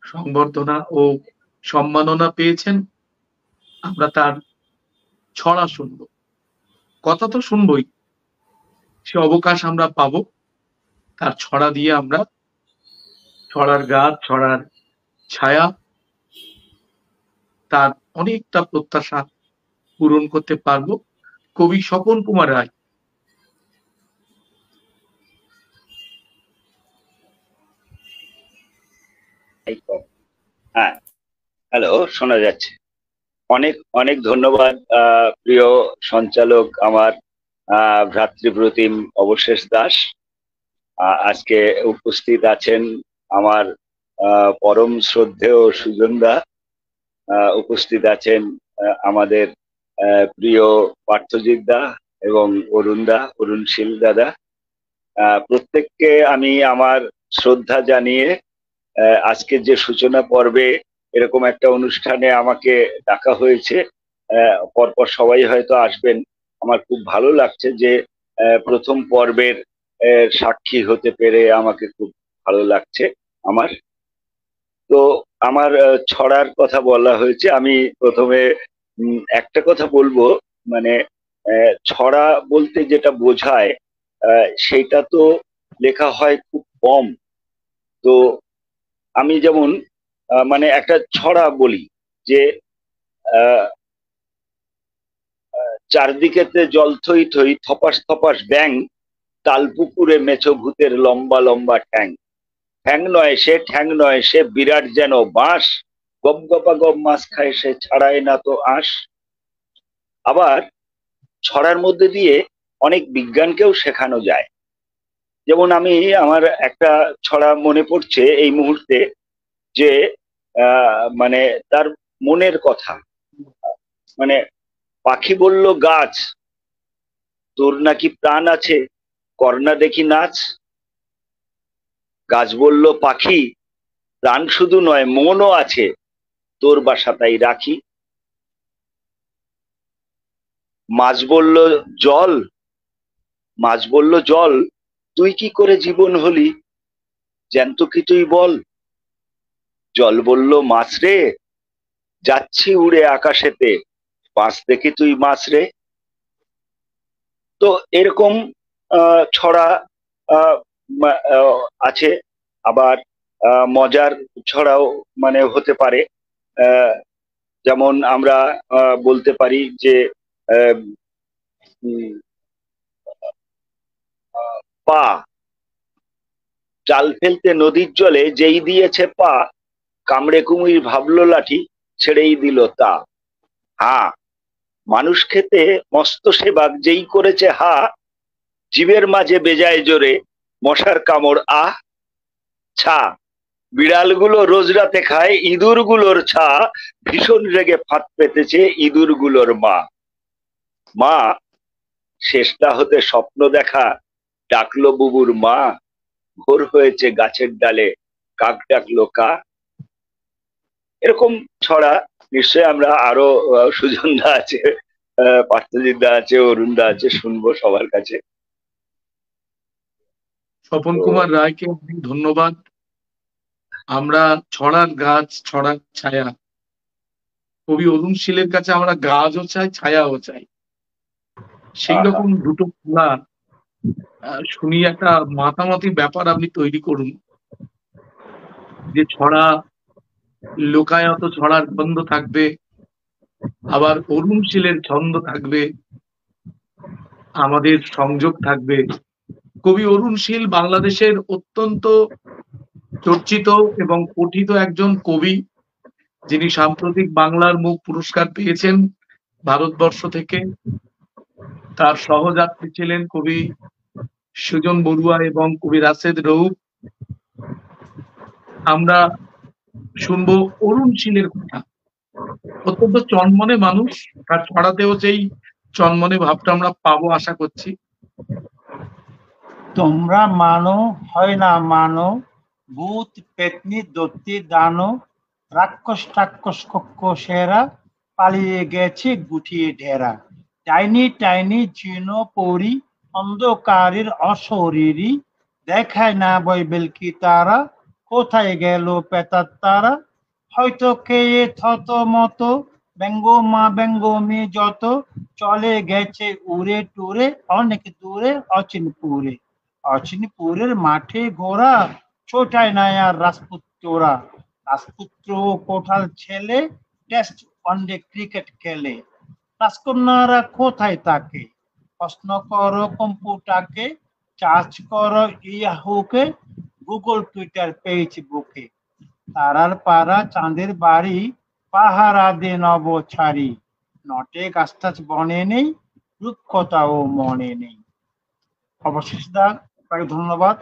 সংবর্ধনা ও সম্মাননা পেয়েছেন। আমরা তার ছড়া শুনবো, কথা তো শুনবই, সে অবকাশ আমরা পাবো। তার ছড়া দিয়ে আমরা ছড়ার গাছ, ছড়ার ছায়া, তার অনেকটা প্রত্যাশা পূরণ করতে পারবো। কবি স্বপন কুমার রায়। হ্যাঁ, হ্যালো, শোনা যাচ্ছে? অনেক অনেক ধন্যবাদ প্রিয় সঞ্চালক আমার ভ্রাতৃপ্রতিম অবশেষ দাস। আজকে উপস্থিত আছেন আমার পরম শ্রদ্ধেয় সুজন দা, উপস্থিত আছেন আমাদের প্রিয় পার্থজিৎ দা এবং অরুণশীল দাদা। প্রত্যেককে আমি আমার শ্রদ্ধা জানিয়ে আজকে যে সূচনা পর্বে এরকম একটা অনুষ্ঠানে আমাকে ডাকা হয়েছে, পরপর সবাই হয়তো আসবেন, আমার খুব ভালো লাগছে যে প্রথম পর্বের সাক্ষী হতে পেরে আমাকে খুব ভালো লাগছে আমার। তো আমার ছড়ার কথা বলা হয়েছে, আমি প্রথমে একটা কথা বলবো, মানে ছড়া বলতে যেটা বোঝায় সেইটা তো লেখা হয় খুব কম। তো আমি যেমন মানে একটা ছড়া বলি যে চারদিকেতে জল থই থই, থপাস থপাস ব্যাং, তালপুকুরে মেছো ভূতের লম্বা লম্বা ঠ্যাং, ঠ্যাং নয় সে ঠ্যাং নয় সে বিরাট যেন বাঁশ, গপ গপা গপ মাছ খায় সে ছাড়ায় না তো আঁশ। আবার ছড়ার মধ্যে দিয়ে অনেক বিজ্ঞানকেও শেখানো যায়। যেমন আমি আমার একটা ছড়া মনে পড়ছে এই মুহূর্তে, যে মানে তার মনের কথা, মানে পাখি বলল গাছ, তোর নাকি প্রাণ আছে, করনা দেখি নাচ। গাছ বলল পাখি, প্রাণ শুধু নয় মনও আছে, তোর বাসা তাই রাখি। মাছ বলল জল, মাছ বলল জল, তুই কি করে জীবন হলি, জ্যান্ত কি তুই বল। জল বলল মাছ রে, যাচ্ছি উড়ে আকাশেতে, পাঁচ দেখি তুই মাছ রে। তো এরকম ছড়া আছে আবার মজার ছড়াও মানে হতে পারে। যেমন আমরা বলতে পারি যে পা, জাল ফেলতে নদীর জলে যেই দিয়েছে পা, কামড়ে কুমির ভাবলো লাঠি, ছেড়েই দিল তা। হা, মানুষ খেতে মস্ত সেবাগ যেই করেছে হা, জীবের মাঝে বেজায় জোরে মশার কামড় আহ। ছা, বিড়ালগুলো রোজ রাতে খায় ইঁদুরগুলোর ছা, ভীষণ রেগে ফাঁদ পেতেছে ইঁদুরগুলোর মা। মা, শেষটা হতে স্বপ্ন দেখা, ডাকলো বুবুর মা, ভোর হয়েছে গাছের ডালে, কাক ডাকলো কা। এরকম ছড়া নিশ্চয়ই আমরা আরো সুজনদা আছে, পার্থজিৎদা আছে, অরুণদা আছে, শুনবো সবার কাছে। স্বপন কুমার রায়কে অনেক ধন্যবাদ। আমরা ছড়ার গাছ, ছড়ার ছায়া, কবি অরুণ শীলের কাছে আমরা গাছও চাই, ছায়াও চাই। সেই রকম দুটো খোলা শুনি, একটা মাতামাতি ব্যাপার আপনি তৈরি করুন, যে ছড়া লোকায়ত ছড়ার গন্ধ থাকবে, আবার অরুণ শীলের ছন্দ থাকবে, আমাদের সংযোগ থাকবে। কবি অরুণ শীল বাংলাদেশের অত্যন্ত চর্চিত এবং পঠিত একজন কবি, যিনি সাম্প্রতিক বাংলার মুখ পুরস্কার পেয়েছেন ভারতবর্ষ থেকে। তার সহযাত্রী ছিলেন কবি সুজন বড়ুয়া এবং কবি রাশেদ রউফ। আমরা শুনবো অরুণ শীলের কথা। অত্যন্ত চনমনে মানুষ, তার ছড়াতেও সেই চনমনে ভাবটা আমরা পাবো আশা করছি। তোমরা মানো হয় না মানো, ভূত পেতনি দত্তি দানো, রাক্ষস টাক্ষস কক্ষ সেরা, পালিয়ে গেছে গুটিয়ে ঢেরা। টাইনি টাইনি চিন পরি, অন্ধকারের অশরীরী, দেখায় না বইবেল কি তারা, কোথায় গেল পেতার তারা। হয়তো খেয়ে থত মতো, ব্যঙ্গ মা ব্যঙ্গ মেয়ে যত, চলে গেছে উড়ে টুরে অনেক দূরে অচিনপুরে। অচিনপুরের মাঠে ঘোড়া, ছোটায় না আর রাজপুত্ররা। রাজপুত্র কোঠাল ছেলে, টেস্ট ওয়ানডে ক্রিকেট খেলে। রাজকন্যারা কোথায় থাকে, প্রশ্ন করো কম্পিউটারকে, চার্জ করো ইয়াহুকে, গুগল টুইটার ফেসবুকে। তারার পাড়া চাঁদের বাড়ি, পাহারা দে নব ছাড়ি, নটে গাছটাছ বনে নেই, রূপকথাও মনে নেই। অবশেষ দা, আপনাকে ধন্যবাদ।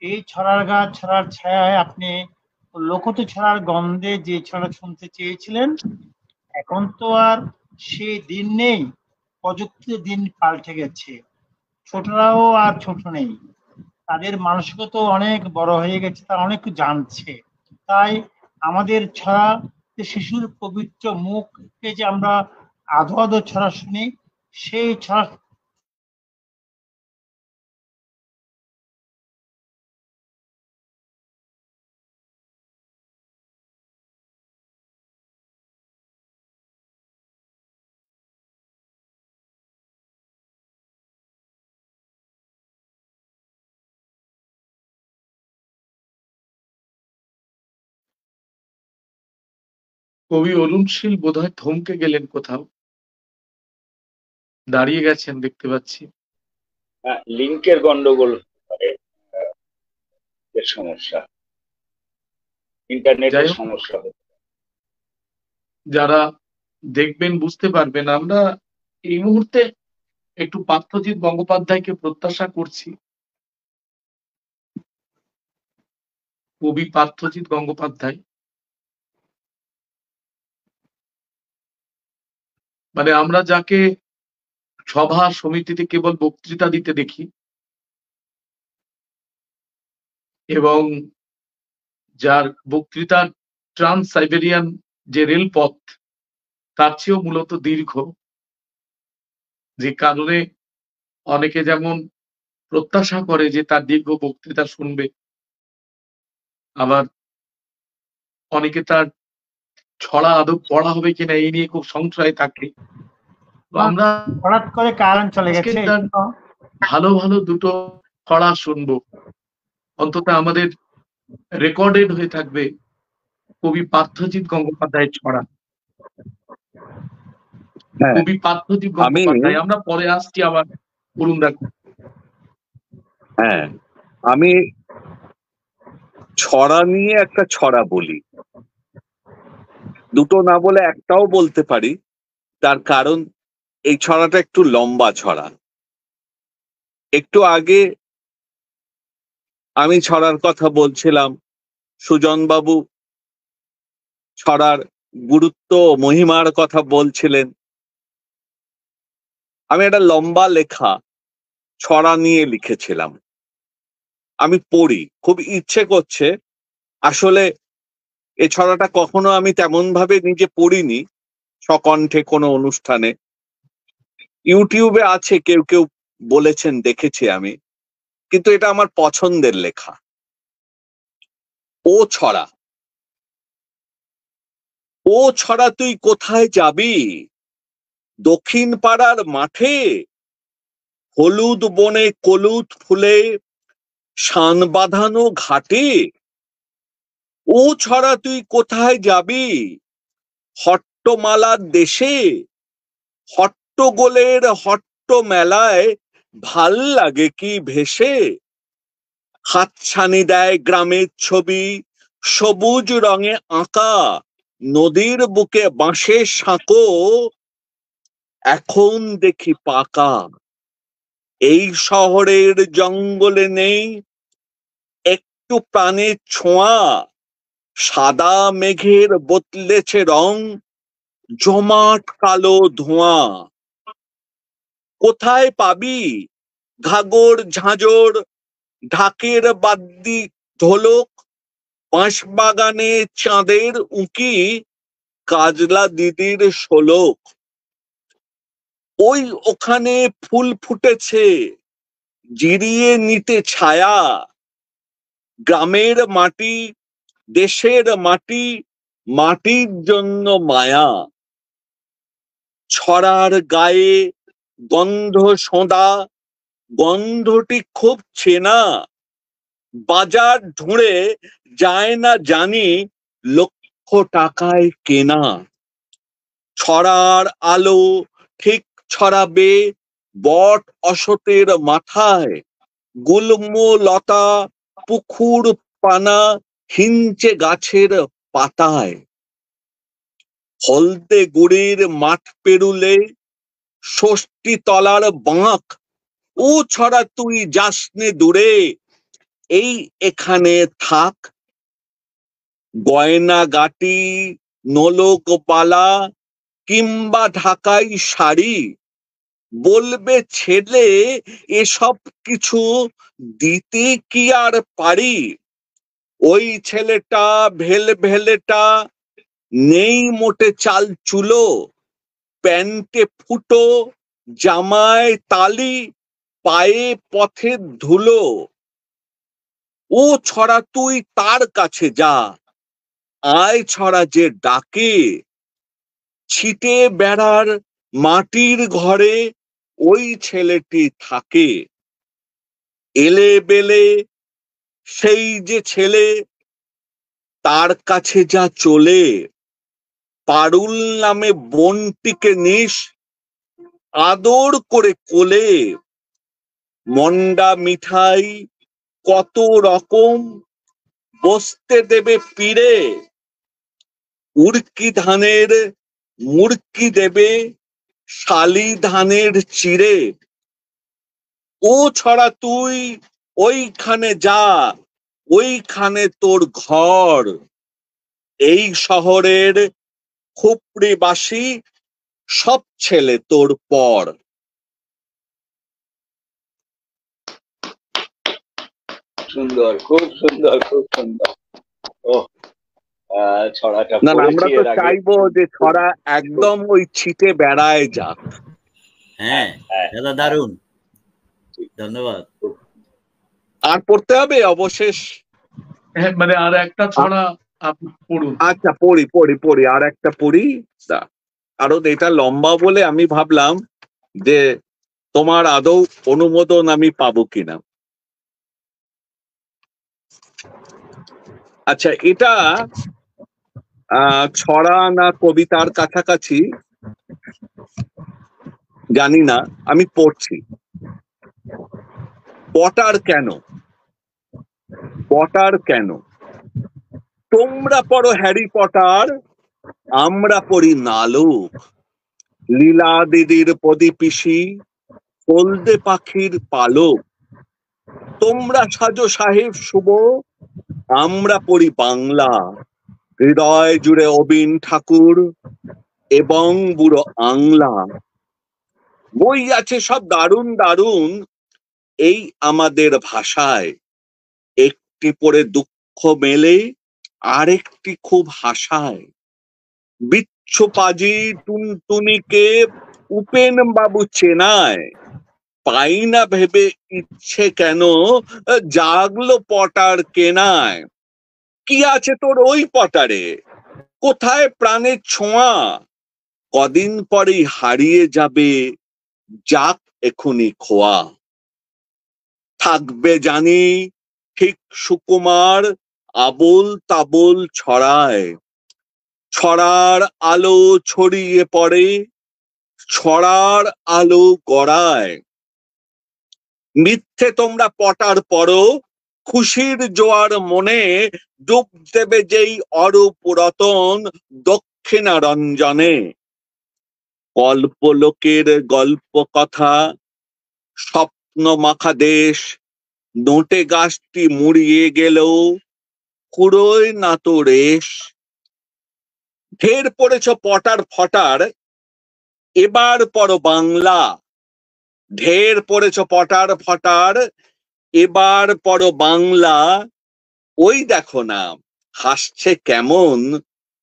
এই ছড়ার গাছ ছড়ার ছায়ায় আপনি লোকত ছড়ার গন্ধে যে ছড়া শুনতে চেয়েছিলেন, এখন তো আর সেই দিন নেই, প্রযুক্তির দিন পাল্টে গেছে, ছোটরাও আর ছোট নেই, তাদের মানসিকতা অনেক বড় হয়ে গেছে, তারা অনেক জানছে। তাই আমাদের ছড়া, শিশুর পবিত্র মুখকে যে আমরা আধো আধো ছড়া শুনি, সেই ছড়া কবি অরুণ শীল বোধহয় থমকে গেলেন কোথাও, দাঁড়িয়ে গেছেন দেখতে পাচ্ছি। লিঙ্কের গন্ডগোল, সমস্যা, ইন্টারনেটের সমস্যা। যারা দেখবেন বুঝতে পারবেন, আমরা এই মুহূর্তে একটু পার্থজিৎ গঙ্গোপাধ্যায়কে প্রত্যাশা করছি। কবি পার্থজিৎ গঙ্গোপাধ্যায়, মানে আমরা যাকে সভা সমিতিতে কেবল বক্তৃতা দিতে দেখি, এবং যার বক্তৃতার ট্রান্স সাইবেরিয়ান যে রেলপথ তার চেয়েও মূলত দীর্ঘ, যে কারণে অনেকে যেমন প্রত্যাশা করে যে তার দীর্ঘ বক্তৃতা শুনবে, আবার অনেকে তার ছড়া আদৌ পড়া হবে কিনা এই নিয়ে খুব সংশয় থাকে। আমরা হঠাৎ করে কারণ চলে গেছে, ভালো ভালো দুটো ছড়া শুনবো। অন্তত আমাদের রেকর্ডেড হয়ে থাকবে কবি পার্থজিৎ গঙ্গোপাধ্যায়ের ছড়া। হ্যাঁ, কবি পার্থজিৎ আমি গঙ্গোপাধ্যায়, আমরা পরে আসছি আবার অরুণ দা। হ্যাঁ, আমি ছড়া নিয়ে একটা ছড়া বলি, দুটো না বলে একটাও বলতে পারি। তার কারণ এই ছড়াটা একটু লম্বা ছড়া। একটু আগে আমি ছড়ার কথা বলছিলাম, সুজন বাবু ছড়ার গুরুত্ব ও মহিমার কথা বলছিলেন। আমি একটা লম্বা লেখা ছড়া নিয়ে লিখেছিলাম, আমি পড়ি, খুব ইচ্ছে করছে। আসলে এ ছড়াটা কখনো আমি তেমন ভাবে নিজে পড়িনি সকণ্ঠে কোনো অনুষ্ঠানে। ইউটিউবে আছে, কেউ কেউ বলেছেন, দেখেছি আমি, কিন্তু এটা আমার পছন্দের লেখা। ও ছড়া, ও ছড়া তুই কোথায় যাবি, দক্ষিণ পাড়ার মাঠে, হলুদ বনে কলুদ ফুলে শান বাঁধানো ঘাটে। ও ছড়া তুই কোথায় যাবি, হট্টমালার দেশে, হট্টগোলের হট্ট মেলায় ভাল লাগে কি ভেসে। হাতছানি দেয় গ্রামের ছবি, সবুজ রঙে আঁকা, নদীর বুকে বাঁশের সাঁকো এখন দেখি পাকা। এই শহরের জঙ্গলে নেই একটু প্রাণের ছোঁয়া, সাদা মেঘের বদলেছে রং, জমাট কালো ধোঁয়া। কোথায় পাবি ঘাগর ঝাঁঝর, ঢাকের বাদ্যি ঢোলক, বাঁশবাগানে চাঁদের উঁকি, কাজলা দিদির শোলক। ওই ওখানে ফুল ফুটেছে জিরিয়ে নিতে ছায়া, গ্রামের মাটি দেশের মাটি, মাটির জন্য মায়া। ছড়ার গায়ে গন্ধ সোঁদা, গন্ধটি খুব চেনা, বাজার ঢুঁড়ে যায় না জানি, লক্ষ টাকায় কেনা। ছড়ার আলো ঠিক ছড়াবে বট অসতের মাথায়, গুল্ম লতা পুকুর পানা হিঞ্চে গাছের পাতায়। হলদে গুড়ির মাঠ পেরুলে ষষ্ঠী তলার বাঁক, ও ছড়া তুই যাসনে দূরে, এই এখানে থাক। গয়না গাটি নোলক পালা কিংবা ঢাকাই শাড়ি, বলবে ছেলে এসব কিছু দিতে কি আর পারি। ওই ছেলেটা ভেলভেলেটা, নেই মোটে চাল চুলো, প্যান্টে ফুটো জামায় তালি, পায়ে পথের ধুলো। ও ছড়া তুই তার কাছে যা, আয় ছড়া যে ডাকে, ছিটে বেড়ার মাটির ঘরে ওই ছেলেটি থাকে। এলে বেলে সেই যে ছেলে, তার কাছে যা চলে, পারুল নামে বোনটিকে নিস আদর করে কোলে। মন্ডা মিঠাই কত রকম বসতে দেবে পিড়ে, উড়কি ধানের মুড়কি দেবে শালি ধানের চিড়ে। ও ছড়া তুই ওইখানে যা, ওইখানে তোর ঘর, এই শহরের খুপড়িবাসী সব ছেলে তোর পর। সুন্দর, খুব সুন্দর, খুব সুন্দর। ও ছড়াটা না না, আমরা পড়েছি তো এর আগে। চাইবো যে ছড়া একদম ওই ছিটে বেড়ায় যাক। হ্যাঁ দাদা, দারুণ, ধন্যবাদ। আর পড়তে হবে অবশেষ? হ্যাঁ, মানে আর একটা ছড়া আপনি পড়ুন। আচ্ছা, পড়ি আর একটা পড়ি। কারণ এটা লম্বা বলে আমি ভাবলাম যে তোমার আদৌ অনুমোদন আমি পাবো কিনা। আচ্ছা, এটা ছড়া না কবিতার কাছাকাছি জানি না, আমি পড়ছি। পটার কেন, পটার কেন, তোমরা পড়ো হ্যারি পটার, আমরা পড়ি নালক। লীলা দিদির প্রদীপিসি, হলদে পাখির পালক। তোমরা সাজো সাহেব শুভ, আমরা পড়ি বাংলা। হৃদয় জুড়ে অবিন ঠাকুর এবং বুড়ো আংলা। বই আছে সব দারুণ দারুণ এই আমাদের ভাষায়। একটি পড়ে দুঃখ মেলে, আরেকটি খুব হাসায়। বিচ্ছু পাজি টুনটুনিকে উপেন বাবু চেনায়। পাই না ভেবে ইচ্ছে কেন, জাগলো পটার কেনায়। কি আছে তোর ওই পটারে, কোথায় প্রাণের ছোঁয়া? কদিন পরেই হারিয়ে যাবে, যাক এখনই খোয়া। থাকবে জানি ঠিক সুকুমার, আবোল তাবোল ছড়ায়। ছড়ার আলো ছড়িয়ে পড়ে, ছড়ার আলো গড়ায়। মিথ্যে তোমরা পটার পরো, খুশির জোয়ার মনে ডুব দেবে যেই অরূপরতন দক্ষিণারঞ্জনে। কল্পলোকের গল্প কথা, স্বপ্ন মাখা দেশ, নোটে গাছটি মুড়িয়ে গেলেও কুড়োয় না তো রেশ। ঢের পড়েছ পটার ফটার, এবার পড়ো বাংলা। ঢের পড়েছ পটার ফটার, এবার পড়ো বাংলা। ওই দেখো না হাসছে কেমন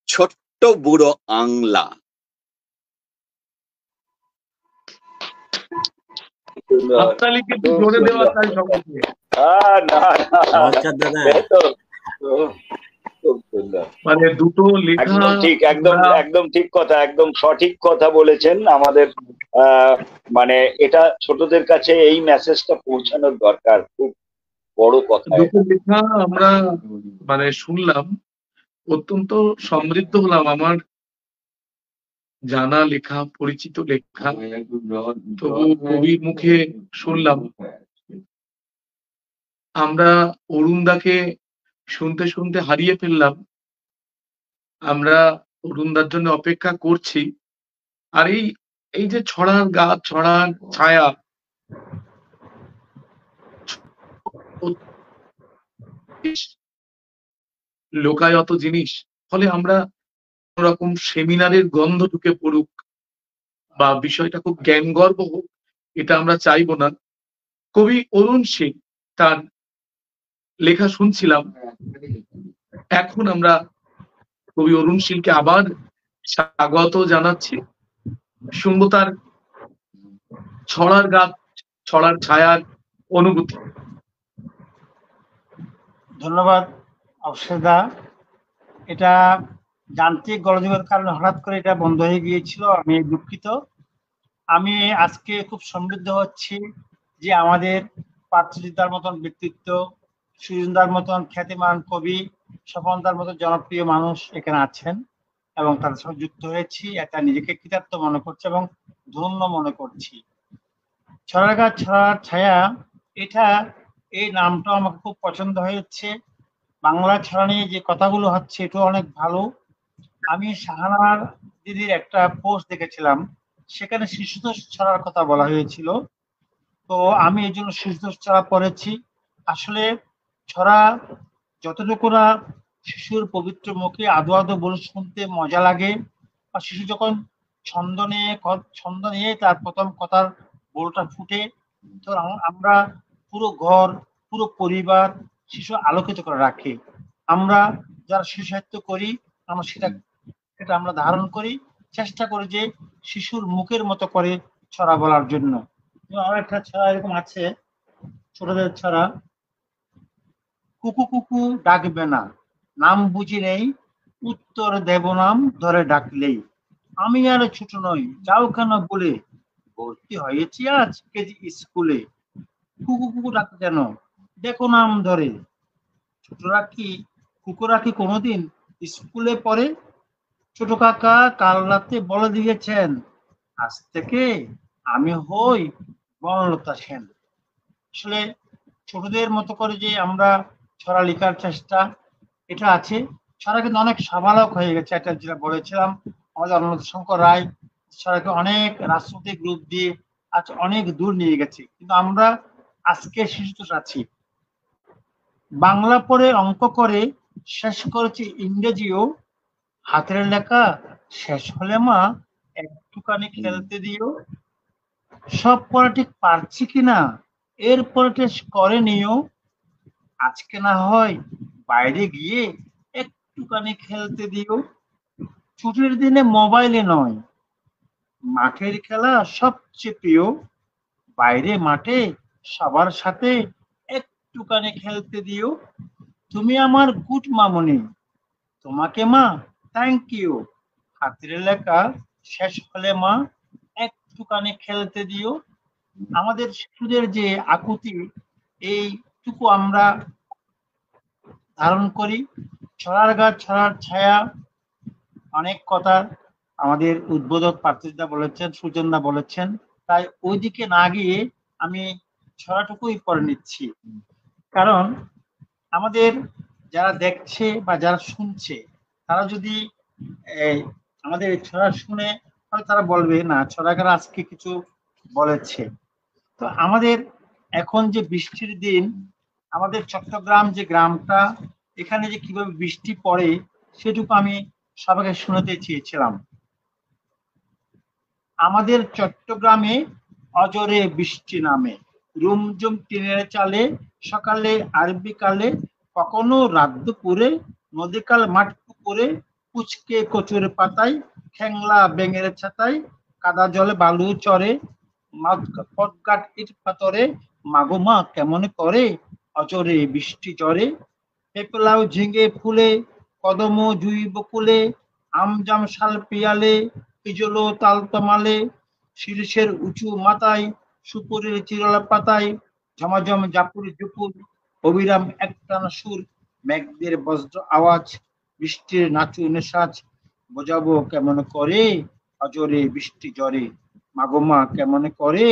ছোট্ট বুড়ো আংলা। হাততালি কিন্তু জোরে দেওয়া চাই সকলকে। না নমস্কার দাদা। খুব সুন্দর, মানে দুটো লেখা একদম ঠিক, একদম ঠিক কথা, একদম সঠিক কথা বলেছেন। আমাদের মানে এটা ছোটদের কাছে এই মেসেজটা পৌঁছানোর দরকার, খুব বড় কথা। দুটো লেখা আমরা মানে শুনলাম, অত্যন্ত সমৃদ্ধ হলাম। আমার জানা লেখা, পরিচিত লেখা, তবু কবির মুখে শুনলাম। আমরা অরুণদাকে শুনতে শুনতে হারিয়ে ফেললাম। আমরা অরুণদার জন্য অপেক্ষা করছি। আর এই যে ছড়ার গাছ, ছড়ার ছায়া, লোকায়ত জিনিস, ফলে আমরা রকম সেমিনারের গন্ধ ঢুকে পড়ুক বা বিষয়টা খুব জ্ঞানগর্ভ হোক, এটা আমরা চাইবো না। কবি অরুণ সিং, তার লেখা শুনছিলাম। এখন আমরা কবি অরুণ সিংকে আবার স্বাগত জানাচ্ছি। শুনবো তার ছড়ার গাছ, ছড়ার ছায়ার অনুভূতি। ধন্যবাদ অবশ্যদা। এটা যান্ত্রিক গোলযোগের কারণে হঠাৎ করে এটা বন্ধ হয়ে গিয়েছিল, আমি দুঃখিত। আমি আজকে খুব সমৃদ্ধ হচ্ছি যে আমাদের পার্থজিতার মতন ব্যক্তিত্ব, সুজনদার মতন খ্যাতিমান কবি, স্বপনদার মতন জনপ্রিয় মানুষ এখানে আছেন এবং তাদের সঙ্গে যুক্ত হয়েছি। এটা নিজেকে কৃতার্থ মনে করছি এবং ধন্য মনে করছি। ছড়ার গাছ ছড়ার ছায়া, এটা এই নামটা আমাকে খুব পছন্দ হয়েছে। বাংলা ছড়া নিয়ে যে কথাগুলো হচ্ছে এটা অনেক ভালো। আমি শাহানার দিদির একটা পোস্ট দেখেছিলাম, সেখানে শিশুতোষ ছড়ার কথা বলা হয়েছিল। তো আমি এই জন্য শিশুতোষ ছড়া পড়েছি। আসলে ছড়া যতটুকু না শিশুর পবিত্র মুখে আদো আদো বলে শুনতে মজা লাগে, বা শিশু যখন ছন্দ নিয়ে তার প্রথম কথার বলটা ফুটে, তো আমরা পুরো ঘর, পুরো পরিবার শিশু আলোকিত করে রাখি। আমরা যারা শিশু সাহিত্য করি, আমরা সেটা আমরা ধারণ করি, চেষ্টা করি যে শিশুর মুখের মতো করে ছড়া বলার জন্য। আর একটা ছড়া এরকম আছে, ছোটদের ছড়া। কুকু কুকু ডাকবে না, নাম বুঝি নেই, উত্তর দেব নাম ধরে ডাকলেই। আমি আর ছোট নই, যাও কেন বলে, ভর্তি হয়েছি আজ কেজি স্কুলে। কুকু কুকু ডাক কেন, দেখো নাম ধরে। কুকুরা কি কোনোদিন স্কুলে পড়ে? ছোট কাকা কাল রাতে বলে দিয়েছেন, আজ থেকে আমি হই বনলতা সেন। আসলে ছোটদের মতো করে যে আমরা ছড়া লেখার চেষ্টা এটা আছে। ছড়া কিন্তু অনেক সমালোচক হয়ে গেছে, এটা যেটা বলেছিলাম আমাদের অনন্ত শঙ্কর রায় ছড়াকে অনেক রাজনৈতিক রূপ দিয়ে আজ অনেক দূর নিয়ে গেছে। কিন্তু আমরা আজকে শিশু আছি, বাংলা পড়ে অঙ্ক করে শেষ করেছি ইংরেজিও, হাতের লেখা শেষ হলে মা একটুখানি খেলতে দিও। সব পড়া ঠিক পারছি কিনা এরপরে টেস্ট করে নিও, আজকে না হয় বাইরে গিয়ে একটুখানি খেলতে দিও। ছুটির দিনে মোবাইলে নয়, মাঠের খেলা সবচেয়ে প্রিয়, বাইরে মাঠে সবার সাথে একটুখানি খেলতে দিও। তুমি আমার গুড মামনি, তোমাকে মা থ্যাংক ইউ, হাতের লেখা শেষ হলে মা একটুখানি খেলতে দিও। আমাদের শিশুদের যে আকুতি এইটুকু আমরা ধারণ করি। ছড়ার গাছ ছড়ার ছায়া, অনেক কথা আমাদের উদ্বোধক পার্থিদা বলেছেন, সুজনদা বলেছেন, তাই ওইদিকে না গিয়ে আমি ছড়াটুকুই পড়ে নিচ্ছি। কারণ আমাদের যারা দেখছে বা যারা শুনছে তারা যদি আমাদের ছড়া শুনে তারা বলবে না ছড়াকার আজকে কিছু বলেছে। তো আমাদের এখন যে বৃষ্টির দিন, আমাদের চট্টগ্রাম যে গ্রামটা, এখানে যে কিভাবে বৃষ্টি পড়ে সেটুকু আমি সবাইকে শোনাতে চেয়েছিলাম। আমাদের চট্টগ্রামে অজরে বৃষ্টি নামে, রুমঝুম টিনের চালে, সকালে আর বিকালে, কখনো রাত দুপুরে, নদীকাল মাঠ পুকুরে, পুচকে কচুর পাতায়, খ্যাংলা ব্যাঙের ছাতায়, কাদা জলে বালু চরে, পথঘাট ইট পাথরে, মাগো মা কেমন করে অজরে বৃষ্টি ঝরে। পেপলাও ঝিঙে ফুলে, কদম জুই বকুলে, আমজাম শাল পিয়ালে, পিজলো তাল তমালে, শিরিষের উঁচু মাথায়, সুপুরের চিরলা পাতায়, ঝমাঝম জাপুর জুপুর, অবিরাম একটানা সুর, মেঘদের বজ্র আওয়াজ, বৃষ্টির নাচু নেশাজ, বোঝাবো কেমন করে অজরে বৃষ্টি ঝরে, মাগোমা কেমন করে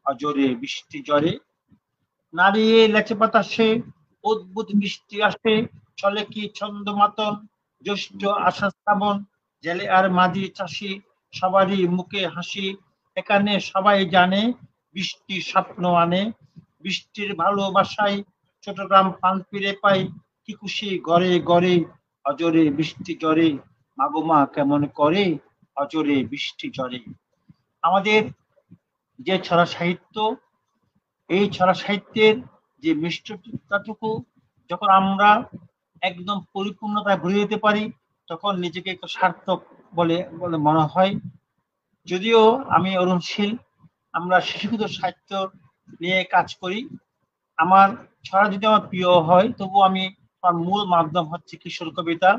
অজরে বৃষ্টি ঝরে। নাড়িয়ে লেচে বাতাসে অদ্ভুত বৃষ্টি আসে, চলে কি ছন্দ মাতন, জ্যৈষ্ঠ আষাঢ় শ্রাবণ, জেলে আর মাঝি চাষি সবারই মুখে হাসি, এখানে সবাই জানে বৃষ্টি স্বপ্ন আনে, বৃষ্টির ভালোবাসায় চট্টগ্রাম পান ফিরে পাই, কি খুশি ঘরে ঘরে অজরে বৃষ্টি ঝরে, মাগোমা কেমন করে অজরে বৃষ্টি ঝরে। আমাদের যে ছড়া সাহিত্য, এই ছড়া সাহিত্যের যে মিষ্টতাটুকু যখন আমরা একদম পরিপূর্ণতায় ভরে দিতে পারি তখন নিজেকে একটু সার্থক বলে বলে মনে হয়। যদিও আমি অরুণশীল, আমরা শিশুকিত সাহিত্য নিয়ে কাজ করি, আমার ছড়া যদি আমার প্রিয় হয় তবু আমি আমার মূল মাধ্যম হচ্ছে কিশোর কবিতা,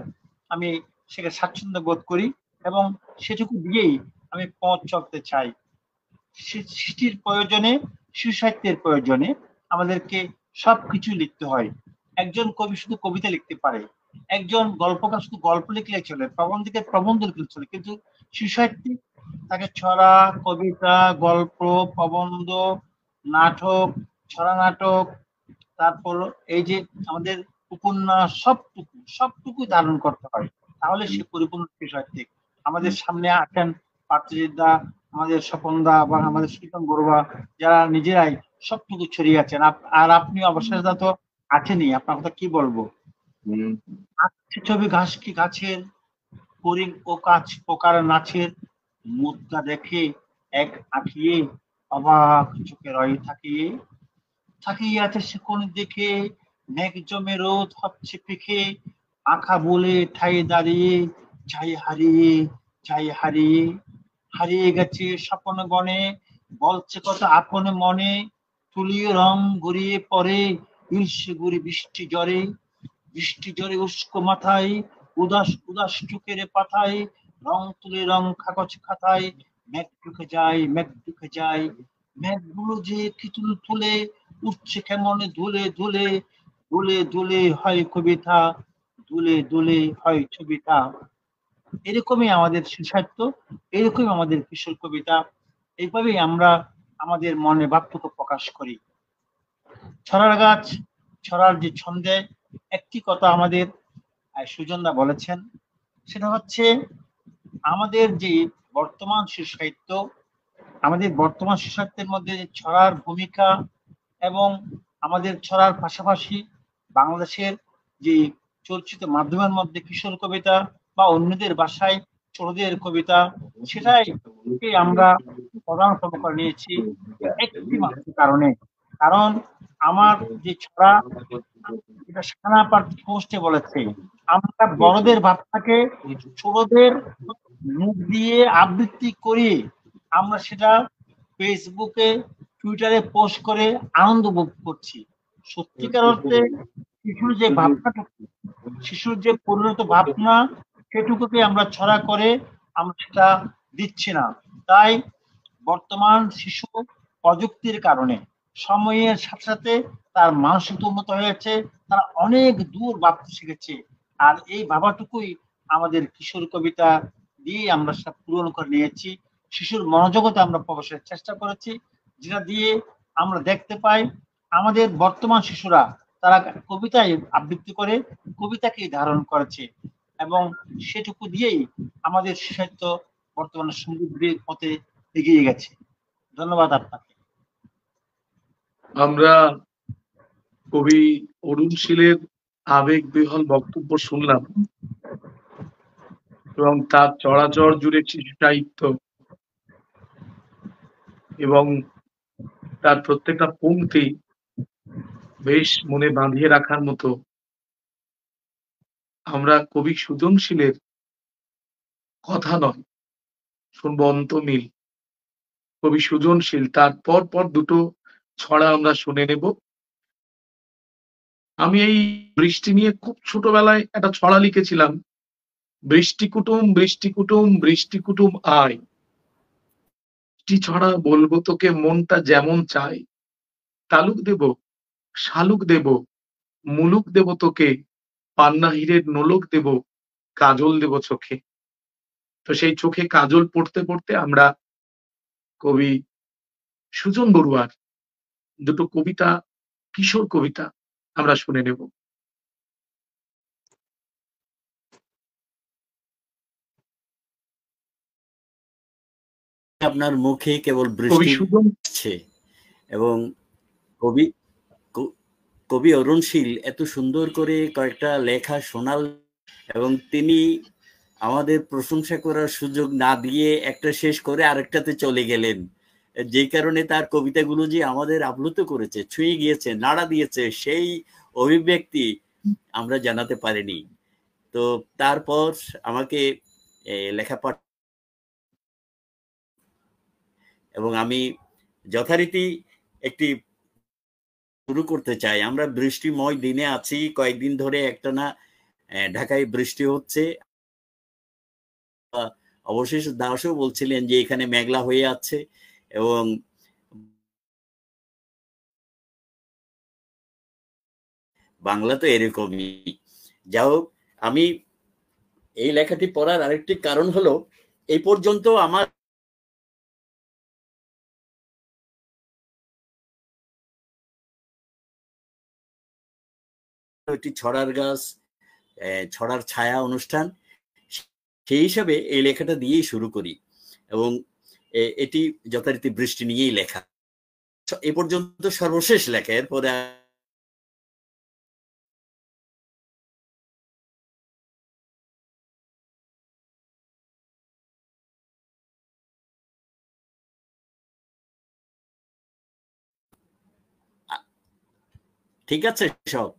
আমি সেটা স্বাচ্ছন্দ্য বোধ করি এবং সেটুকু দিয়েই আমি পথ চলতে চাই। সৃষ্টির প্রয়োজনে, শিশু সাহিত্যের প্রয়োজনে আমাদেরকে সবকিছু লিখতে হয়। একজন কবি শুধু কবিতা লিখতে পারে, একজন গল্পকার শুধু গল্প লিখলে চলে, প্রবন্ধকে প্রবন্ধ লিখলে চলে, কিন্তু শিশু সাহিত্যিক তাকে ছড়া, কবিতা, গল্প, প্রবন্ধ, নাটক, ছড়া নাটক, তারপর এই যে আমাদের উপন্যাস, সবটুকু ধারণ করতে হয়, তাহলে সে পরিপূর্ণ শিশু সাহিত্যিক। আমাদের সামনে আছেন পাত্রজিৎদা, আমাদের স্বপনদা বা আমাদের সুতম বড়ুয়া, যারা নিজেরাই সবটুকু ছড়িয়ে আছেন, আর আপনি অবশেষদা তো আছেনই, আপনার কথা কি বলবো। আজকে ছবি ঘাস কি গাছের, হরিণ ও কাছ পোকার নাচের, মুদ্রা দেখে এক আঁকিয়ে অবাক চোখে রয় থাকিয়ে, থাকিয়ে আছে সে কোন দেখে, মেঘ জমে রোদ হচ্ছে পিখে, আঁখা বলে ঠাই দাঁড়িয়ে, যাই হারিয়ে যাই হারিয়ে, হারিয়ে গেছে স্বপ্ন গণে, বলছে কত আপন মনে, তুলিয়ে রং গড়িয়ে পড়ে, ইলশে গুড়ি বৃষ্টি ঝরে, বৃষ্টি ঝরে উস্কো মাথায়, উদাস উদাস চোখের পাথায়, রং তুলে রং কাগজ খাতায়, মেঘ ঢুকে যায় মেঘ ঢুকে যায়, মেঘগুলো যে কি তুলে উঠছে কেমন ধুলে ধুলে, দুলে দুলে হয় কবিতা, দুলে দুলে হয় ছবিতা। এরকমই আমাদের শিশু সাহিত্য, এরকমই আমাদের কিশোর কবিতা। এইভাবেই আমরা আমাদের মনে ভাবটুকু প্রকাশ করি। ছড়ার গাছ, ছড়ার যে ছন্দে একটি কথা আমাদের সুজনদা বলেছেন, সেটা হচ্ছে আমাদের যে বর্তমান শিশু সাহিত্য, আমাদের বর্তমান শিশু সাহিত্যের মধ্যে যে ছড়ার ভূমিকা এবং আমাদের ছড়ার পাশাপাশি বাংলাদেশের যে চর্চিত মাধ্যমের মধ্যে কিশোর কবিতা বা অন্যদের ভাষায় ছোটদের কবিতা, সেটাই আমরা প্রধান করে নিয়েছি একটি মাত্র কারণে। কারণ আমার যে ছড়া, এটা সানা পোস্টে বলেছে, আমরা বড়দের ভাবটাকে ছোটদের মুখ দিয়ে আবৃত্তি করি, আমরা সেটা ফেসবুকে টুইটারে পোস্ট করে আনন্দ ভোগ করছি। সত্যিকার অর্থে শিশুর যে ভাবনাটুকু, শিশুর যে পরিণত ভাবনা, সেটুকুকে আমরা ছড়া করে আমরা সেটা দিচ্ছি না। তাই বর্তমান শিশু প্রযুক্তির কারণে সময়ের সাথে সাথে তার মানসিকতা উন্নত হয়েছে, তারা অনেক দূর ভাবতে শিখেছে। আর এই ভাবাটুকুই আমাদের কিশোর কবিতা দিয়ে আমরা সেটা পূরণ করে নিয়েছি। শিশুর মনোজগতে আমরা প্রবেশের চেষ্টা করেছি, যেটা দিয়ে আমরা দেখতে পাই আমাদের বর্তমান শিশুরা তারা কবিতায় আবৃত্তি করে, কবিতাকেই ধারণ করেছে, এবং সেটুকু দিয়েই আমাদের সাহিত্য বর্তমানে সমৃদ্ধির পথে এগিয়ে গেছে। ধন্যবাদ আপনাকে। আমরা কবি অরুণ শীলের আবেগ বিহল বক্তব্য শুনলাম, এবং তার চরাচর জুড়ে শিশু সাহিত্য এবং তার প্রত্যেকটা পংক্তি বেশ মনে বাঁধিয়ে রাখার মতো। আমরা কবি সুজনশীলের কথা নয়, শুনবো অন্তমিল। কবি সুজনশীল, তার পর দুটো ছড়া আমরা শুনে নেব। আমি এই বৃষ্টি নিয়ে খুব ছোটবেলায় একটা ছড়া লিখেছিলাম, বৃষ্টি কুটুম বৃষ্টি কুটুম বৃষ্টি কুটুম আয়, বৃষ্টি ছড়া বলবো তোকে মনটা যেমন চাই, তালুক দেব শালুক দেব মুলুক দেব তোকে, পান্না হীরের নোলক দেব কাজল দেব চোখে। তো সেই চোখে কাজল পড়তে পড়তে আমরা কবি সুজন বড়ুয়ার দুটো কবিতা, কিশোর কবিতা আমরা শুনে নেব। আপনার মুখে কেবল বৃষ্টি আসছে, এবং কবি কবি অরুণ শীল এত সুন্দর করে কয়েকটা লেখা শোনাল, এবং তিনি আমাদের প্রশংসা করার সুযোগ না দিয়ে একটা শেষ করে আরেকটাতে চলে গেলেন, যে কারণে তার কবিতাগুলো যে আমাদের আপ্লুত করেছে, ছুঁয়ে গিয়েছে, নাড়া দিয়েছে, সেই অভিব্যক্তি আমরা জানাতে পারিনি। তো তারপর আমাকে লেখাপাঠ, এবং আমি যথারীতি একটি শুরু করতে চাই। আমরা বৃষ্টিময় দিনে আছি, কয়েকদিন ধরে একটানা ঢাকায় বৃষ্টি হচ্ছে। অবশেষ দাসও বলছিলেন যে এখানে মেঘলা হয়ে আছে, এবং বাংলা তো এরকমই। যা হোক, আমি এই লেখাটি পড়ার আরেকটি কারণ হলো, এই পর্যন্ত আমার একটি ছড়ার গাছ, ছড়ার ছায়া অনুষ্ঠান, সেই হিসাবে এই লেখাটা দিয়েই শুরু করি, এবং এটি যথারীতি বৃষ্টি নিয়েই লেখা। এ পর্যন্ত সর্বশেষ লেখা। এরপরে ঠিক আছে সব?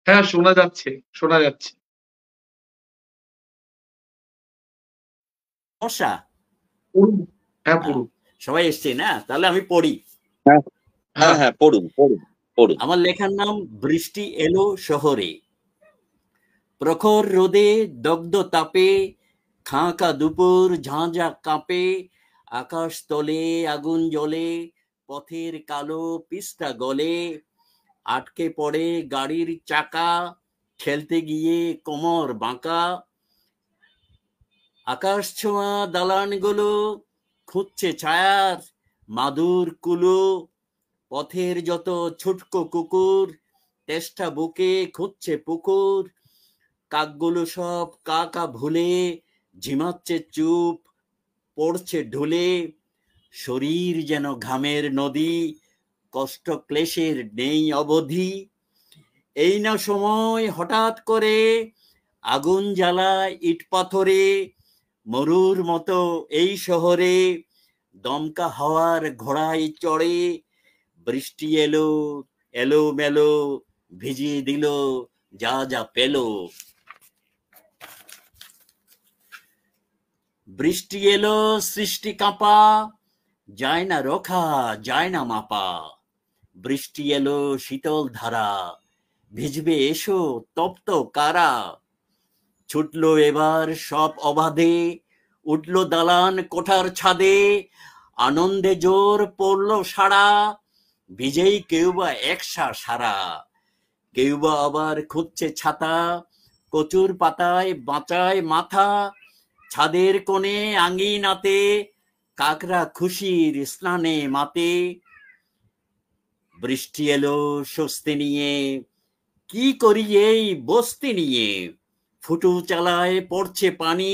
হ্যাঁ, শোনা যাচ্ছে, শোনা যাচ্ছে। সমস্যা? হ্যাঁ, পড়ুন। সবাই এসছে না? তাহলে আমি পড়ি। হ্যাঁ হ্যাঁ, পড়ুন পড়ুন পড়ুন। আমার লেখার নাম বৃষ্টি এলো শহরে। প্রখর রোদে দগ্ধ তাপে, খাঁকা দুপুর ঝাঁঝা কাঁপে, আকাশ তলে আগুন জ্বলে, পথের কালো পিস্তা গলে, আটকে পড়ে গাড়ির চাকা, ঠেলতে গিয়ে কোমর বাঁকা। আকাশ ছোঁয়া দালানগুলো খুঁজছে ছায়ার মাদুর কুলো। পথের যত ছুটকো কুকুর তেষ্টা বুকে খুঁজছে পুকুর। কাকগুলো সব কাকা ভুলে ঝিমাচ্ছে চুপ, পড়ছে ঢুলে। শরীর যেন ঘামের নদী, কষ্ট ক্লেশের নেই অবধি। এই না সময় হঠাৎ করে আগুন জ্বালায় ইট পাথরে। মরুর মতো এই শহরে দমকা হাওয়ার ঘোড়ায় চড়ে। বৃষ্টি এলো এলো মেলো, ভিজিয়ে দিল যা যা পেল। বৃষ্টি এলো সৃষ্টি কাঁপা, যায় না রোখা যায় না মাপা। বৃষ্টি এলো শীতল ধারা, ভিজবে এসো তপ্ত কারা। ছুটলো এবার সব অবাধে, উঠলো দালান কোঠার ছাদে। আনন্দে জোর পড়লো সারা, ভিজেই কেউ বা একসা সারা। কেউ বা আবার খুঁজছে ছাতা, কচুর পাতায় বাঁচায় মাথা। ছাদের কোণে আঙিনাতে কাকরা খুশির স্নানে মাতে। বৃষ্টি এলো স্বস্তি নিয়ে, কি করি এই বস্তি নিয়ে। ফুটু চালায় পড়ছে পানি,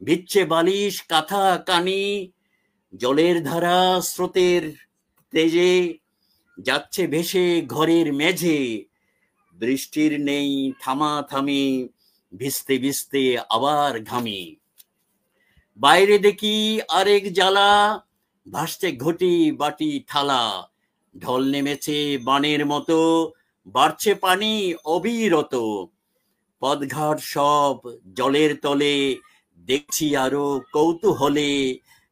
ভিজছে বালিশ কাঁথা কানি। জলের ধারা স্রোতের তেজে যাচ্ছে ভেসে ঘরের মেঝে। বৃষ্টির নেই থামাথামি, ভিজতে ভিজতে আবার ঘামি। বাইরে দেখি আরেক জ্বালা, ভাসছে ঘটি বাটি থালা। ঢল নেমেছে বানের মতো, বাড়ছে পানি অবিরত। পথঘাট সব জলের তলে, দেখছি আরো কৌতূহলে।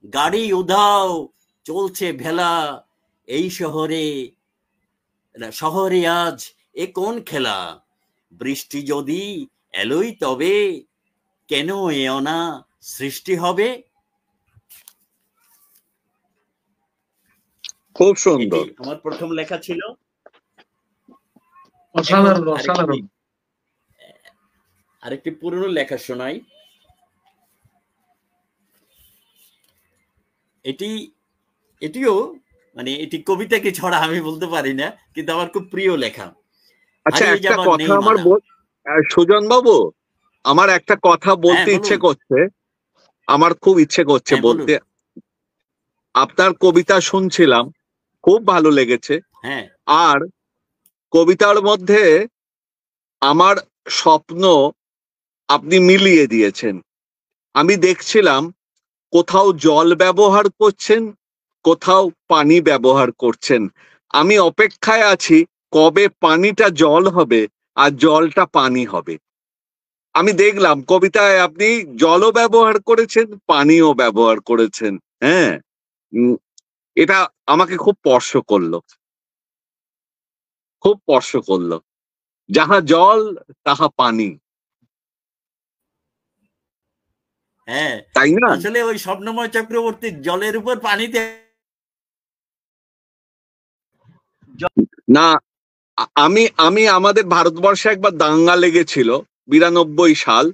গাড়ি উধাও চলছে ভেলা, এই শহরে আজ এ কোন খেলা। বৃষ্টি যদি এলোই তবে, কেন এ অনা সৃষ্টি হবে। খুব সুন্দর। এটি আমার প্রথম লেখা ছিল। অসাধারণ অসাধারণ। আরেকটি পুরনো লেখা শোনাই। এটিও মানে এটি কবিতাকে ছড়া আমি বলতে পারি না, কিন্তু আমার খুব প্রিয় লেখা। আচ্ছা, একটা কথা আমার সুজন বাবু, আমার একটা কথা বলতে ইচ্ছে করছে, আমার খুব ইচ্ছে করছে বলতে। আপনার কবিতা শুনছিলাম, খুব ভালো লেগেছে। আর কবিতার মধ্যে আমার স্বপ্ন আপনি মিলিয়ে দিয়েছেন। আমি দেখছিলাম কোথাও জল ব্যবহার করছেন, কোথাও পানি ব্যবহার করছেন। আমি অপেক্ষায় আছি কবে পানিটা জল হবে আর জলটা পানি হবে। আমি দেখলাম কবিতায় আপনি জলও ব্যবহার করেছেন, পানিও ব্যবহার করেছেন। হ্যাঁ, এটা আমাকে খুব স্পর্শ করলো, খুব স্পর্শ করলো। যাহা জল তাহা পানি। হ্যাঁ, তাই না? আসলে ওই স্বপ্নময় চক্রবর্তী জলের উপর পানিতে না, আমি আমাদের ভারতবর্ষে একবার দাঙ্গা লেগেছিল 92 সাল।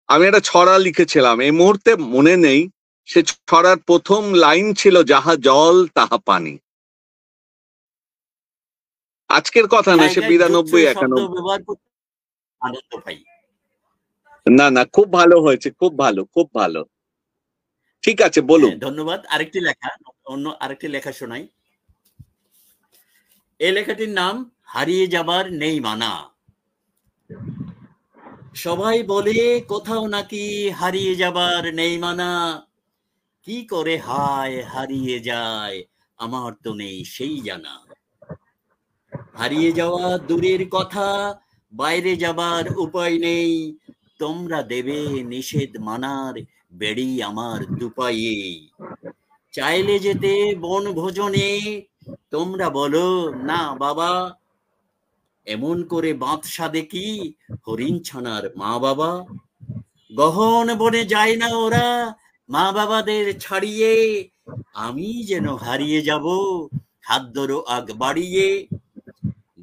আমি একটা ছড়া লিখেছিলাম, এই মুহূর্তে মনে নেই। সে ছড়ার প্রথম লাইন ছিল যাহা জল তাহা পানি। আজকের কথা না, সে 92 91। আনন্দ পাই। না না, খুব ভালো হয়েছে, খুব ভালো, খুব ভালো। ঠিক আছে, বলুন। ধন্যবাদ। আরেকটি লেখা শোনাই। এই লেখাটির নাম হারিয়ে যাবার নেই মানা। সবাই বলে কোথাও নাকি হারিয়ে যাবার নেই মানা। কি করে হায় হারিয়ে যায়, আমার তো নেই সেই জানা। হারিয়ে যাওয়া দূরের কথা, বাইরে যাবার উপায় নেই। তোমরা দেবে নিষেধ মানার বেড়ি আমার দুপায়ে। চাইলে যেতে বন ভোজনে, তোমরা বলো না বাবা। এমন করে বাঁধসা দেখি হরিণ ছানার মা বাবা। গহন বনে যায় না ওরা মা বাবাদের ছাড়িয়ে। আমি যেন হারিয়ে যাব হাত ধরো আগ বাড়িয়ে।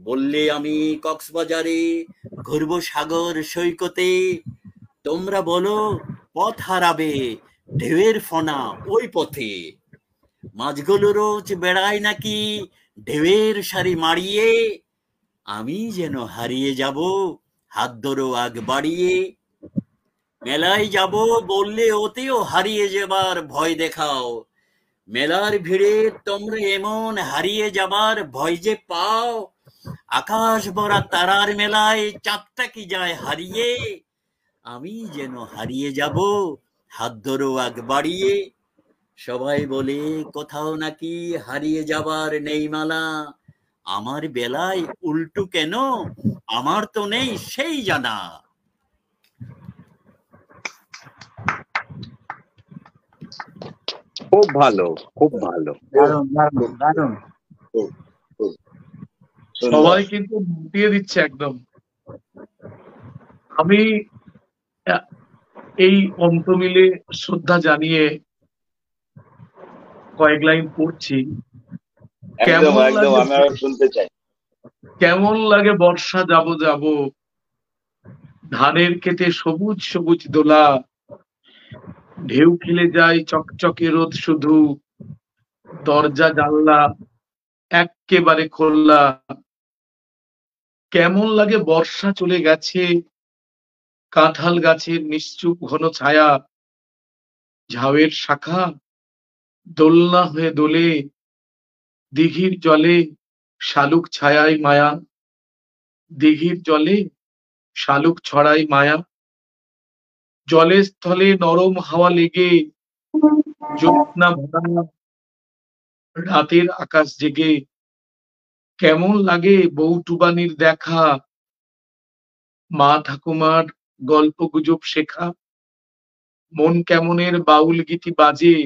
বললে আমি কক্সবাজারে ঘুরবো সাগর সৈকতে, তোমরা বলো পথ হারাবে ঢেউয়ের ফনা ওই পথে। মাছগুলো রোজ বেড়ায় নাকি ঢেউয়ের সারি মারিয়ে, আমি যেন হারিয়ে যাব হাত ধরো আগ বাড়িয়ে। মেলায় যাব বললে ওতেও হারিয়ে যাবার ভয় দেখাও, মেলার ভিড়ে তোমরা এমন হারিয়ে যাবার ভয় যে পাও। আকাশ ভরা তারার মেলায় চাঁদটা কি যায় হারিয়ে, আমি যেন হারিয়ে যাব হাত ধরো আগ বাড়িয়ে। সবাই বলে কোথাও নাকি হারিয়ে যাবার নেই মালা, আমার বেলায় উল্টো কেন আমার তো নেই সেই জানা। খুব ভালো, খুব ভালো। দারুণ দারুণ দারুণ। সবাই কিন্তু দিয়ে দিচ্ছে একদম। আমি এই অন্তমিলে শ্রদ্ধা জানিয়ে কয়েক লাইন পড়ছি। একদম একদম, আমি আরো শুনতে চাই। কেমন লাগে বর্ষা যাব যাব, ধানের ক্ষেতে সবুজ সবুজ দোলা, ঢেউ খেলে যায় চকচকে রোদ শুধু, দরজা জানলা এক্কেবারে খোলা। কেমন লাগে বর্ষা চলে গেছে, কাঁঠাল গাছের নিশ্চুপ ঘন ছায়া, ঝাউয়ের শাখা দোলনা হয়ে দোলে, দিঘির জলে শালুক ছায়ায় মায়া, দিঘির জলে শালুক ছড়াই মায়া। জলে স্থলে নরম হাওয়া লেগে, জ্যোৎস্না ভরা রাতের আকাশ জেগে, কেমন লাগে বউটুবানির দেখা, মা ঠাকুমার গল্প গুজব শেখা। মন কেমনের বাউল গীতি বাজে,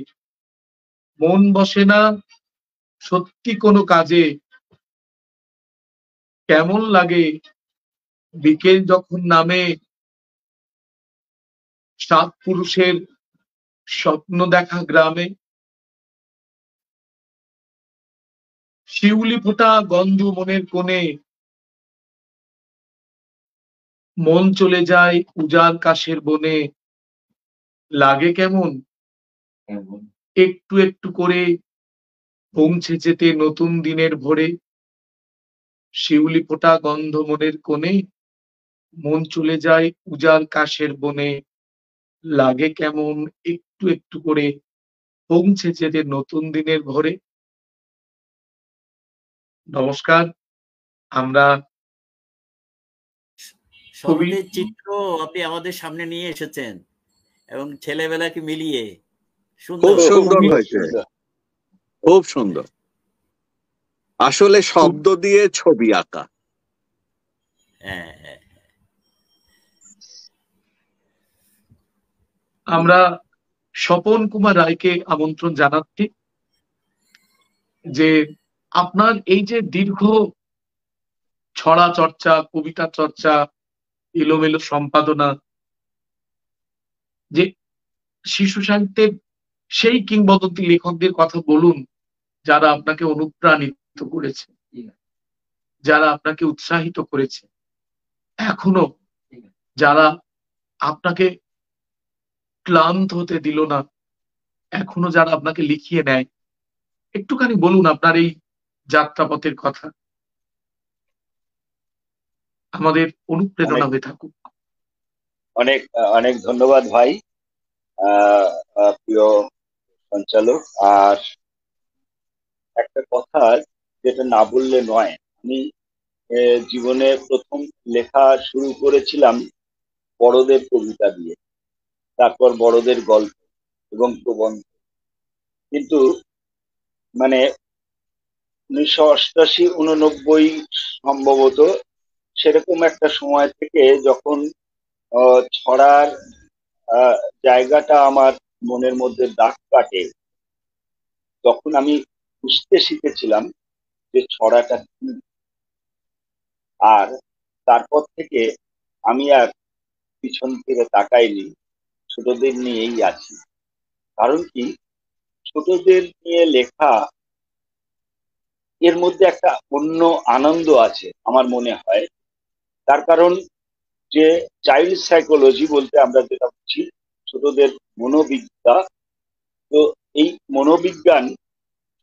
মন বসে না সত্যি কোনো কাজে। কেমন লাগে বিকেল যখন নামে, সাত পুরুষের স্বপ্ন দেখা গ্রামে। শিউলি ফোঁটা গন্ধ মনের কোণে, মন চলে যায় উজাড় কাশের বনে। লাগে কেমন একটু একটু করে পৌঁছে যেতে নতুন দিনের ভোরে। শিউলি ফোঁটা গন্ধ মনের কোণে, মন চলে যায় উজাড় কাশের বনে। লাগে কেমন একটু একটু করে পৌঁছে যেতে নতুন দিনের ভোরে। নমস্কার, আমরা শরতের চিত্র আপনি আমাদের সামনে নিয়ে এসেছেন এবং ছেলেবেলাকে মিলিয়ে খুব সুন্দর হয়েছে, খুব সুন্দর। আসলে শব্দ দিয়ে ছবি আঁকা। হ্যাঁ, আমরা স্বপন কুমার রায়কে আমন্ত্রণ জানাচ্ছি যে আপনার এই যে দীর্ঘ ছড়া চর্চা, কবিতা চর্চা, এলোমেলো সম্পাদনা, যে শিশু সাহিত্যের সেই কিংবদন্তি লেখকদের কথা বলুন যারা আপনাকে অনুপ্রাণিত করেছে, যারা আপনাকে উৎসাহিত করেছে, এখনো যারা আপনাকে ক্লান্ত হতে দিল না, এখনো যারা আপনাকে লিখিয়ে নেয়। একটুখানি বলুন আপনার এই যাত্রাপথের কথা, আমাদের অনুপ্রেরণা হয়ে থাকুক। অনেক অনেক ধন্যবাদ ভাই, প্রিয় সঞ্চালক। আর একটা কথা যেটা না বললে নয়, আমি জীবনে প্রথম লেখা শুরু করেছিলাম বড়দের কবিতা দিয়ে, তারপর বড়দের গল্প এবং প্রবন্ধ। কিন্তু মানে 1988-89 সম্ভবত সেরকম একটা সময় থেকে যখন ছড়ার জায়গাটা আমার মনের মধ্যে দাগ কাটে, তখন আমি বুঝতে শিখেছিলাম যে ছড়াটা কি। আর তারপর থেকে আমি আর পিছন ফিরে তাকাইনি, ছোটদের নিয়েই আছি। কারণ কি, ছোটদের নিয়ে লেখা এর মধ্যে একটা অন্য আনন্দ আছে আমার মনে হয়। তার কারণ যে চাইল্ড সাইকোলজি বলতে আমরা যেটা বুঝি ছোটদের মনোবিদ্যা, তো এই মনোবিজ্ঞান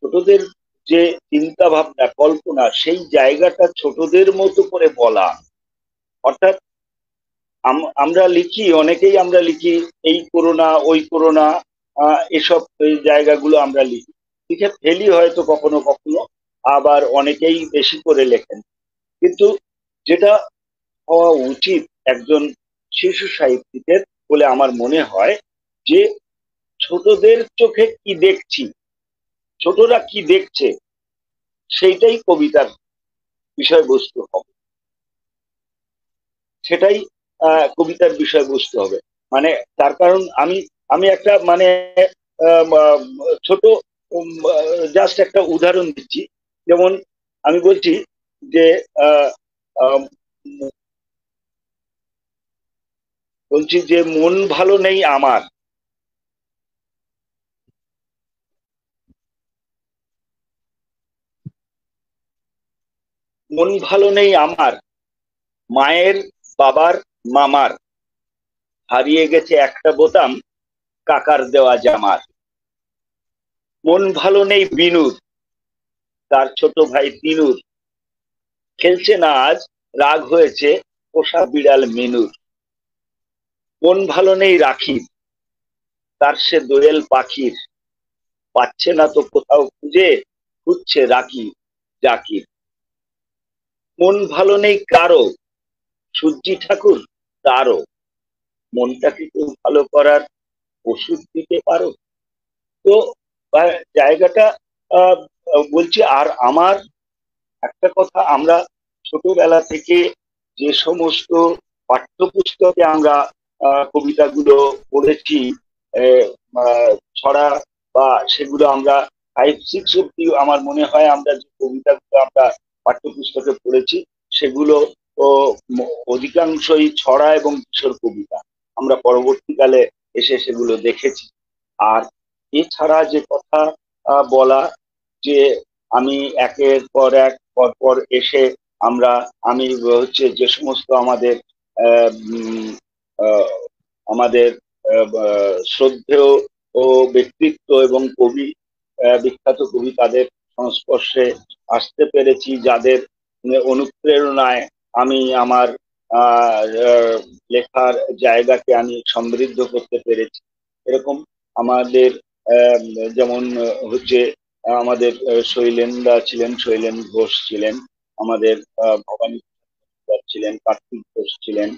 ছোটদের যে চিন্তা ভাবনা কল্পনা সেই জায়গাটা ছোটদের মতো করে বলা। অর্থাৎ আমরা লিখি, অনেকেই আমরা লিখি এই করোনা ওই করোনা, এসব এই জায়গাগুলো আমরা লিখি, লিখে ফেলি হয়তো কখনো কখনো, আবার অনেকেই বেশি করে লেখেন। কিন্তু যেটা হওয়া উচিত একজন শিশু সাহিত্যিকের বলে আমার মনে হয়, যে ছোটদের চোখে কি দেখছি, ছোটরা কি দেখছে, সেইটাই কবিতার বিষয়বস্তু হবে, সেটাই কবিতার বিষয়বস্তু হবে। মানে তার কারণ আমি আমি একটা মানে ছোট জাস্ট একটা উদাহরণ দিচ্ছি। যেমন আমি বলছি যে বলছি যে মন ভালো নেই আমার, মন ভালো নেই আমার, মায়ের বাবার মামার, হারিয়ে গেছে একটা বোতাম কাকার দেওয়া জামার। মন ভালো নেই বিনুর, তার ছোট ভাই তিনুর, খেলছে না আজ, রাগ হয়েছে পোষা বিড়াল মিনুর। মন ভালো নেই রাখির, তার সে দোয়েল পাখির, পাচ্ছে না তো কোথাও খুঁজে, খুঁজছে রাখি জাকির। মন ভালো নেই কারো, সূর্যি ঠাকুর তারও, মনটাকে কেউ ভালো করার ওষুধ দিতে পারো। তো জায়গাটা বলছি। আর আমার একটা কথা, আমরা ছোটবেলা থেকে যে সমস্ত পাঠ্যপুস্তকে আমরা কবিতাগুলো পড়েছি, ছড়া বা সেগুলো আমরা 5-6 অব্দি আমার মনে হয় আমরা যে কবিতাগুলো আমরা পাঠ্যপুস্তকে পড়েছি সেগুলো অধিকাংশই ছড়া এবং কিশোর কবিতা। আমরা পরবর্তীকালে এসে সেগুলো দেখেছি। আর এছাড়া যে কথা বলা, যে আমি একের পর এক পর পর এসে আমি হচ্ছে যে সমস্ত আমাদের আমাদের শ্রদ্ধেয় ও ব্যক্তিত্ব এবং কবি, বিখ্যাত কবি, তাদের সংস্পর্শে আসতে পেরেছি, যাদের অনুপ্রেরণায় আমি আমার লেখার জায়গাকে আমি সমৃদ্ধ করতে পেরেছি। এরকম আমাদের যেমন হচ্ছে আমাদের শৈলেনদা ছিলেন, শৈলেন ঘোষ ছিলেন, আমাদের ভবানী ছিলেন, কার্তিক ঘোষ ছিলেন,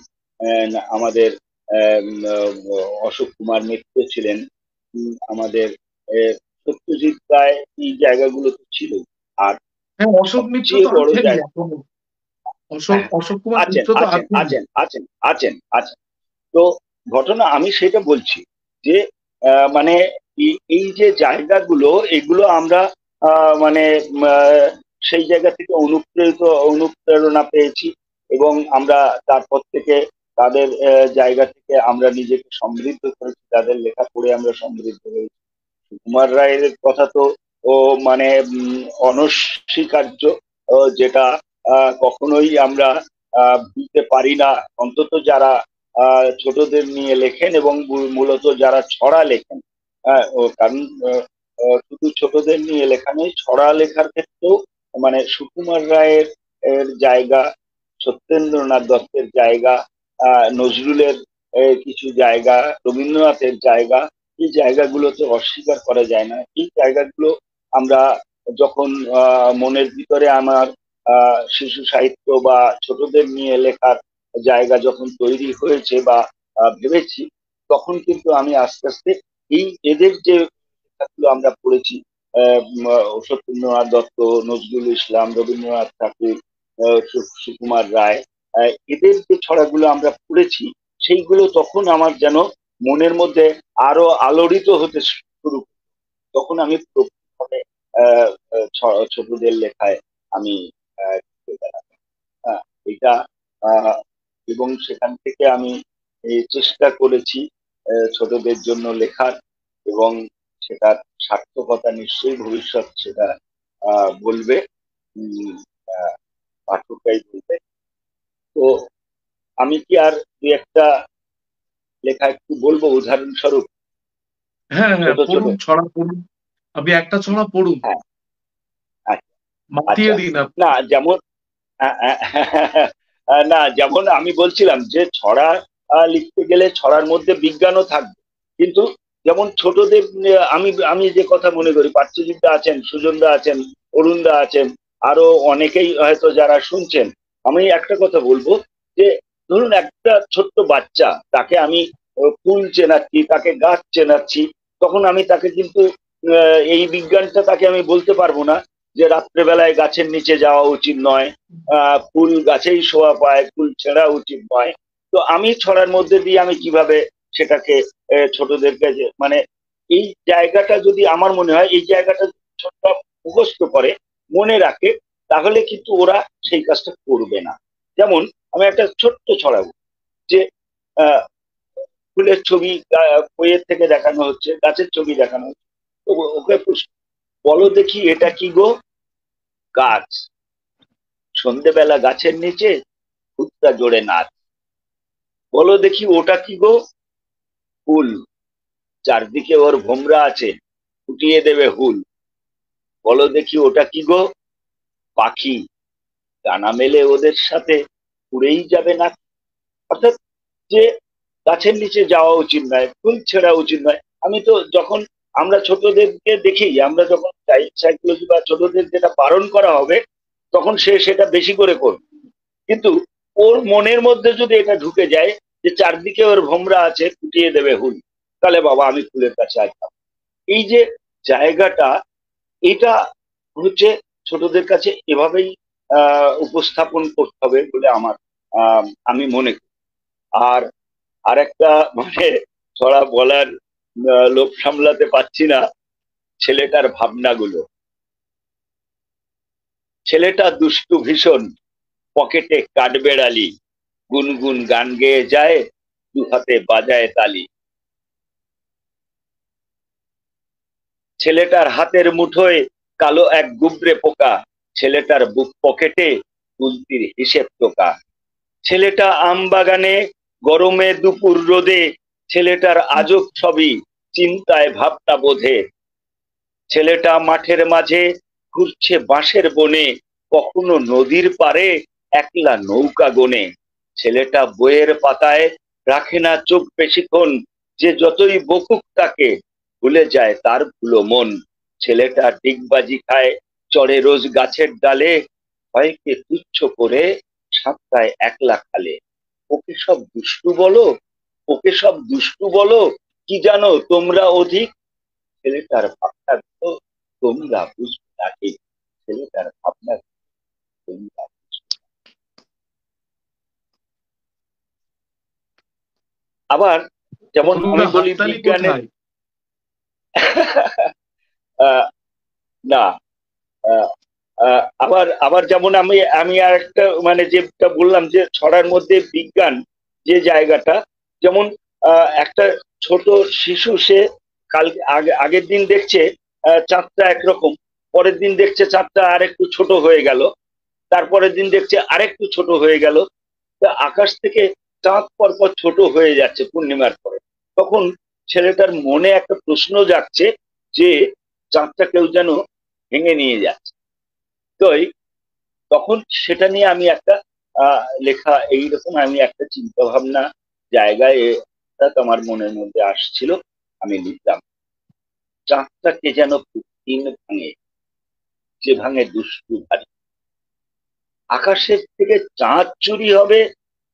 আমাদের অশোক কুমার মিত্র ছিলেন, আমাদের সত্যজিৎ রায়, এই জায়গাগুলো তো ছিল। আর হ্যাঁ, অশোক মিত্র সবচেয়ে তো বড় আছেনই জায়গা, এখনো। অশোক কুমার আছেন মিত্র তো আছেন আছেনই। আছেন আছেন আছেন আছেন তো ঘটনা আমি সেটা বলছি যে মানে এই যে জায়গাগুলো, এগুলো আমরা মানে সেই জায়গা থেকে অনুপ্রেরণা পেয়েছি, এবং আমরা তারপর থেকে তাদের জায়গা থেকে আমরা নিজেকে সমৃদ্ধ করেছি, তাদের লেখা পড়ে আমরা সমৃদ্ধ হয়েছি। কুমার রায়ের কথা তো ও মানে অনস্বীকার্য, যেটা কখনোই আমরা ভুলতে পারি না। অন্তত যারা ছোটদের নিয়ে লেখেন এবং মূলত যারা ছড়া লেখেন, কারণ শুধু ছোটদের নিয়ে লেখা নেই, ছড়া লেখার ক্ষেত্রেও মানে সুকুমার রায়ের জায়গা, সত্যেন্দ্রনাথ দত্তের জায়গা, নজরুলের কিছু জায়গা, রবীন্দ্রনাথের জায়গা, এই জায়গাগুলোতে অস্বীকার করা যায় না। এই জায়গাগুলো আমরা যখন মনের ভিতরে আমার শিশু সাহিত্য বা ছোটদের নিয়ে লেখার জায়গা যখন তৈরি হয়েছে বা ভেবেছি, তখন কিন্তু আমি আস্তে আস্তে এদের যে লেখাগুলো আমরা পড়েছি, সত্যেন্দ্রনাথ দত্ত, নজরুল ইসলাম, রবীন্দ্রনাথ ঠাকুর, সুকুমার রায়, এদের যে ছড়াগুলো আমরা পড়েছি, সেইগুলো তখন আমার যেন মনের মধ্যে আরো আলোড়িত হতে শুরু। তখন আমি ছোটদের লেখায় আমি আহ, এটা আহ, এবং সেখান থেকে আমি চেষ্টা করেছি ছোটদের জন্য লেখার, এবং সেটার সার্থকতা নিশ্চয়ই ভবিষ্যৎ সেটা বলবে। উম, আহ, পাঠকরাই বলবে। তো আমি কি আর দু একটা লেখা একটু বলবো উদাহরণস্বরূপ, হ্যাঁ হ্যাঁ, ছোট ছোট? পড়ুন, ছড়া পড়ুন, আপনি একটা ছড়া পড়ুন, হ্যাঁ, আচ্ছা মাতিয়ে আচ্ছা। দিন আপনি। না যেমন না, যেমন আমি বলছিলাম যে ছড়া লিখতে গেলে ছড়ার মধ্যে বিজ্ঞানও থাকবে, কিন্তু যেমন ছোটদের আমি আমি যে কথা মনে করি, পার্থজিৎদা আছেন, সুজনদা আছেন, অরুণদা আছেন, আরো অনেকেই হয়তো যারা শুনছেন, আমি একটা কথা বলবো যে ধরুন একটা ছোট্ট বাচ্চা, তাকে আমি ফুল চেনাচ্ছি, তাকে গাছ চেনাচ্ছি, তখন আমি তাকে কিন্তু এই বিজ্ঞানটা তাকে আমি বলতে পারবো না যে রাত্রেবেলায় গাছের নিচে যাওয়া উচিত নয়, ফুল গাছেই শোয়া পায়, ফুল ছেঁড়া উচিত নয়। তো আমি ছড়ার মধ্যে দিয়ে আমি কিভাবে সেটাকে ছোটদেরকে মানে এই জায়গাটা যদি আমার মনে হয় এই জায়গাটা যদি ছোটরা মুখস্থ করে মনে রাখে, তাহলে কিন্তু ওরা সেই কাজটা করবে না। যেমন আমি একটা ছোট্ট ছড়াবো যে আহ ফুলের ছবি বইয়ের থেকে দেখানো হচ্ছে, গাছের ছবি দেখানো হচ্ছে, তো ওকে প্রশ্ন, বলো দেখি এটা কি গো? গাছ। সন্ধেবেলা গাছের নিচে ভূতটা জোরে নাচ। বলো দেখি ওটা কি গো? ফুল। চারদিকে ওর ভোমরা আছে, ফুটিয়ে দেবে হুল। বলো দেখি ওটা কি গো? পাখি। ডানা মেলে ওদের সাথে উড়েই যাবে না। অর্থাৎ যে গাছের নিচে যাওয়া উচিত নয়, ফুল ছেঁড়া উচিত নয়। আমি তো যখন আমরা ছোটদেরকে দেখি, আমরা যখন চাইল্ড সাইকোলজি বা ছোটদের যেটা বারণ করা হবে, তখন সে সেটা বেশি করে করবে। কিন্তু ওর মনের মধ্যে যদি এটা ঢুকে যায় যে চারদিকে ওর ভোমরা আছে, ফুটিয়ে দেবে হুল, তাহলে বাবা আমি ফুলের কাছে আসতাম। এই যে জায়গাটা, এটা হচ্ছে ছোটদের কাছে এভাবেই উপস্থাপন করতে হবে বলে আমার আমি মনে করি। আর আরেকটা মানে ছড়া বলার লোভ সামলাতে পারছি না, ছেলেটার ভাবনাগুলো। ছেলেটা দুষ্টু ভীষণ, পকেটে কাঠবেড়ালি, গুনগুন গান গেয়ে যায়, দু হাতে বাজায় তালি। ছেলেটার হাতের মুঠোয় কালো এক গুবরে পোকা, ছেলেটার বুক পকেটে তুলতির হিসেব টোকা। ছেলেটা আম বাগানে গরমে দুপুর রোদে, ছেলেটার আজব ছবি চিন্তায় ভাবনা বোধে। ছেলেটা মাঠের মাঝে ঘুরছে বাঁশের বনে, কখনো নদীর পারে একলা নৌকা গোনে। ছেলেটা বইয়ের পাতায় রাখে না চোখ বেশিক্ষণ, যে যতই বকুক তাকে ভুলে যায় তার ভুলো মন। ছেলেটা ডিগবাজি খায়, চড়ে রোজ গাছের ডালে, ভয়কে তুচ্ছ করে সাতটায় একলা খালে। ওকে সব দুষ্টু বলো, ওকে সব দুষ্টু বলো, কি জানো তোমরা অধিক? ছেলেটার ভাবনা তোমরা বুঝবে না ঠিক, ছেলেটার ভাবনা তোমরা বুঝবে না। আবার যেমন আমি তরুণরা বলি হাততালি বিজ্ঞানের কোথায়? আহ, না, আহ, আবার আবার যেমন আমি আমি আর একটা মানে যেটা বললাম যে ছড়ার মধ্যে বিজ্ঞান যে জায়গাটা, যেমন একটা ছোট শিশু, সে কাল আগের দিন দেখছে চাঁদটা একরকম, পরের দিন দেখছে চাঁদটা আরেকটু ছোট হয়ে গেল, তারপরের দিন দেখছে আরেকটু ছোট হয়ে গেল। আকাশ থেকে চাঁদ পরপর ছোট হয়ে যাচ্ছে পূর্ণিমার পরে। তখন ছেলেটার মনে একটা প্রশ্ন জাগছে যে চাঁদটা কেউ যেন ভেঙে নিয়ে যাচ্ছে। তো তখন সেটা নিয়ে আমি একটা লেখা, এইরকম আমি একটা চিন্তা ভাবনা জায়গায় আমার মনের মধ্যে আসছিল, আমি লিখলাম, চাঁদটা কে যেন দিন ভাঙে, যে ভাঙে দুষ্টু ভারী। আকাশের থেকে চাঁদ চুরি হবে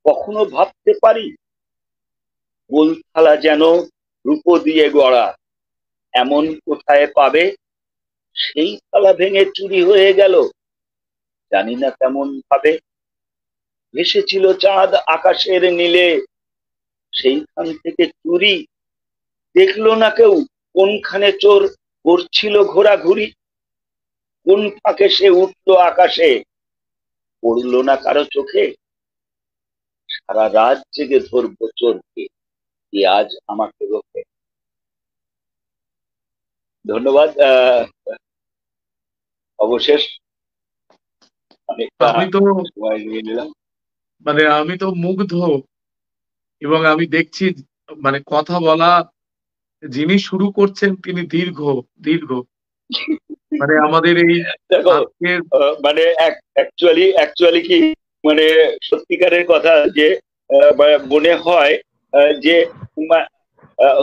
কখনো ভাবতে পারি? গোলথালা যেন রূপো দিয়ে গড়া, এমন কোথায় পাবে? সেই থালা ভেঙে চুরি হয়ে গেল, জানি না কেমন ভাবে। ভেসেছিল চাঁদ আকাশের নীলে, সেইখান থেকে চুরি দেখলো না কেউ, কোনখানে চোর করছিল ঘোরাঘুরি। কোন ফাঁকে সে উঠলো আকাশে, পড়লো না কারো চোখে। সারা রাত জেগে ধরবো চোরকে, কি আজ আমাকে রোখে। ধন্যবাদ। অবশেষ অনেকটা আমি তো সময় নিয়ে নিলাম। মানে আমি তো মুগ্ধ, এবং আমি দেখছি মানে কথা বলা যিনি শুরু করছেন তিনি দীর্ঘ দীর্ঘ মানে আমাদের এই দেখো, আজকের মানে অ্যাকচুয়ালি কি, মানে সত্যিকারের কথা যে মনে হয় যে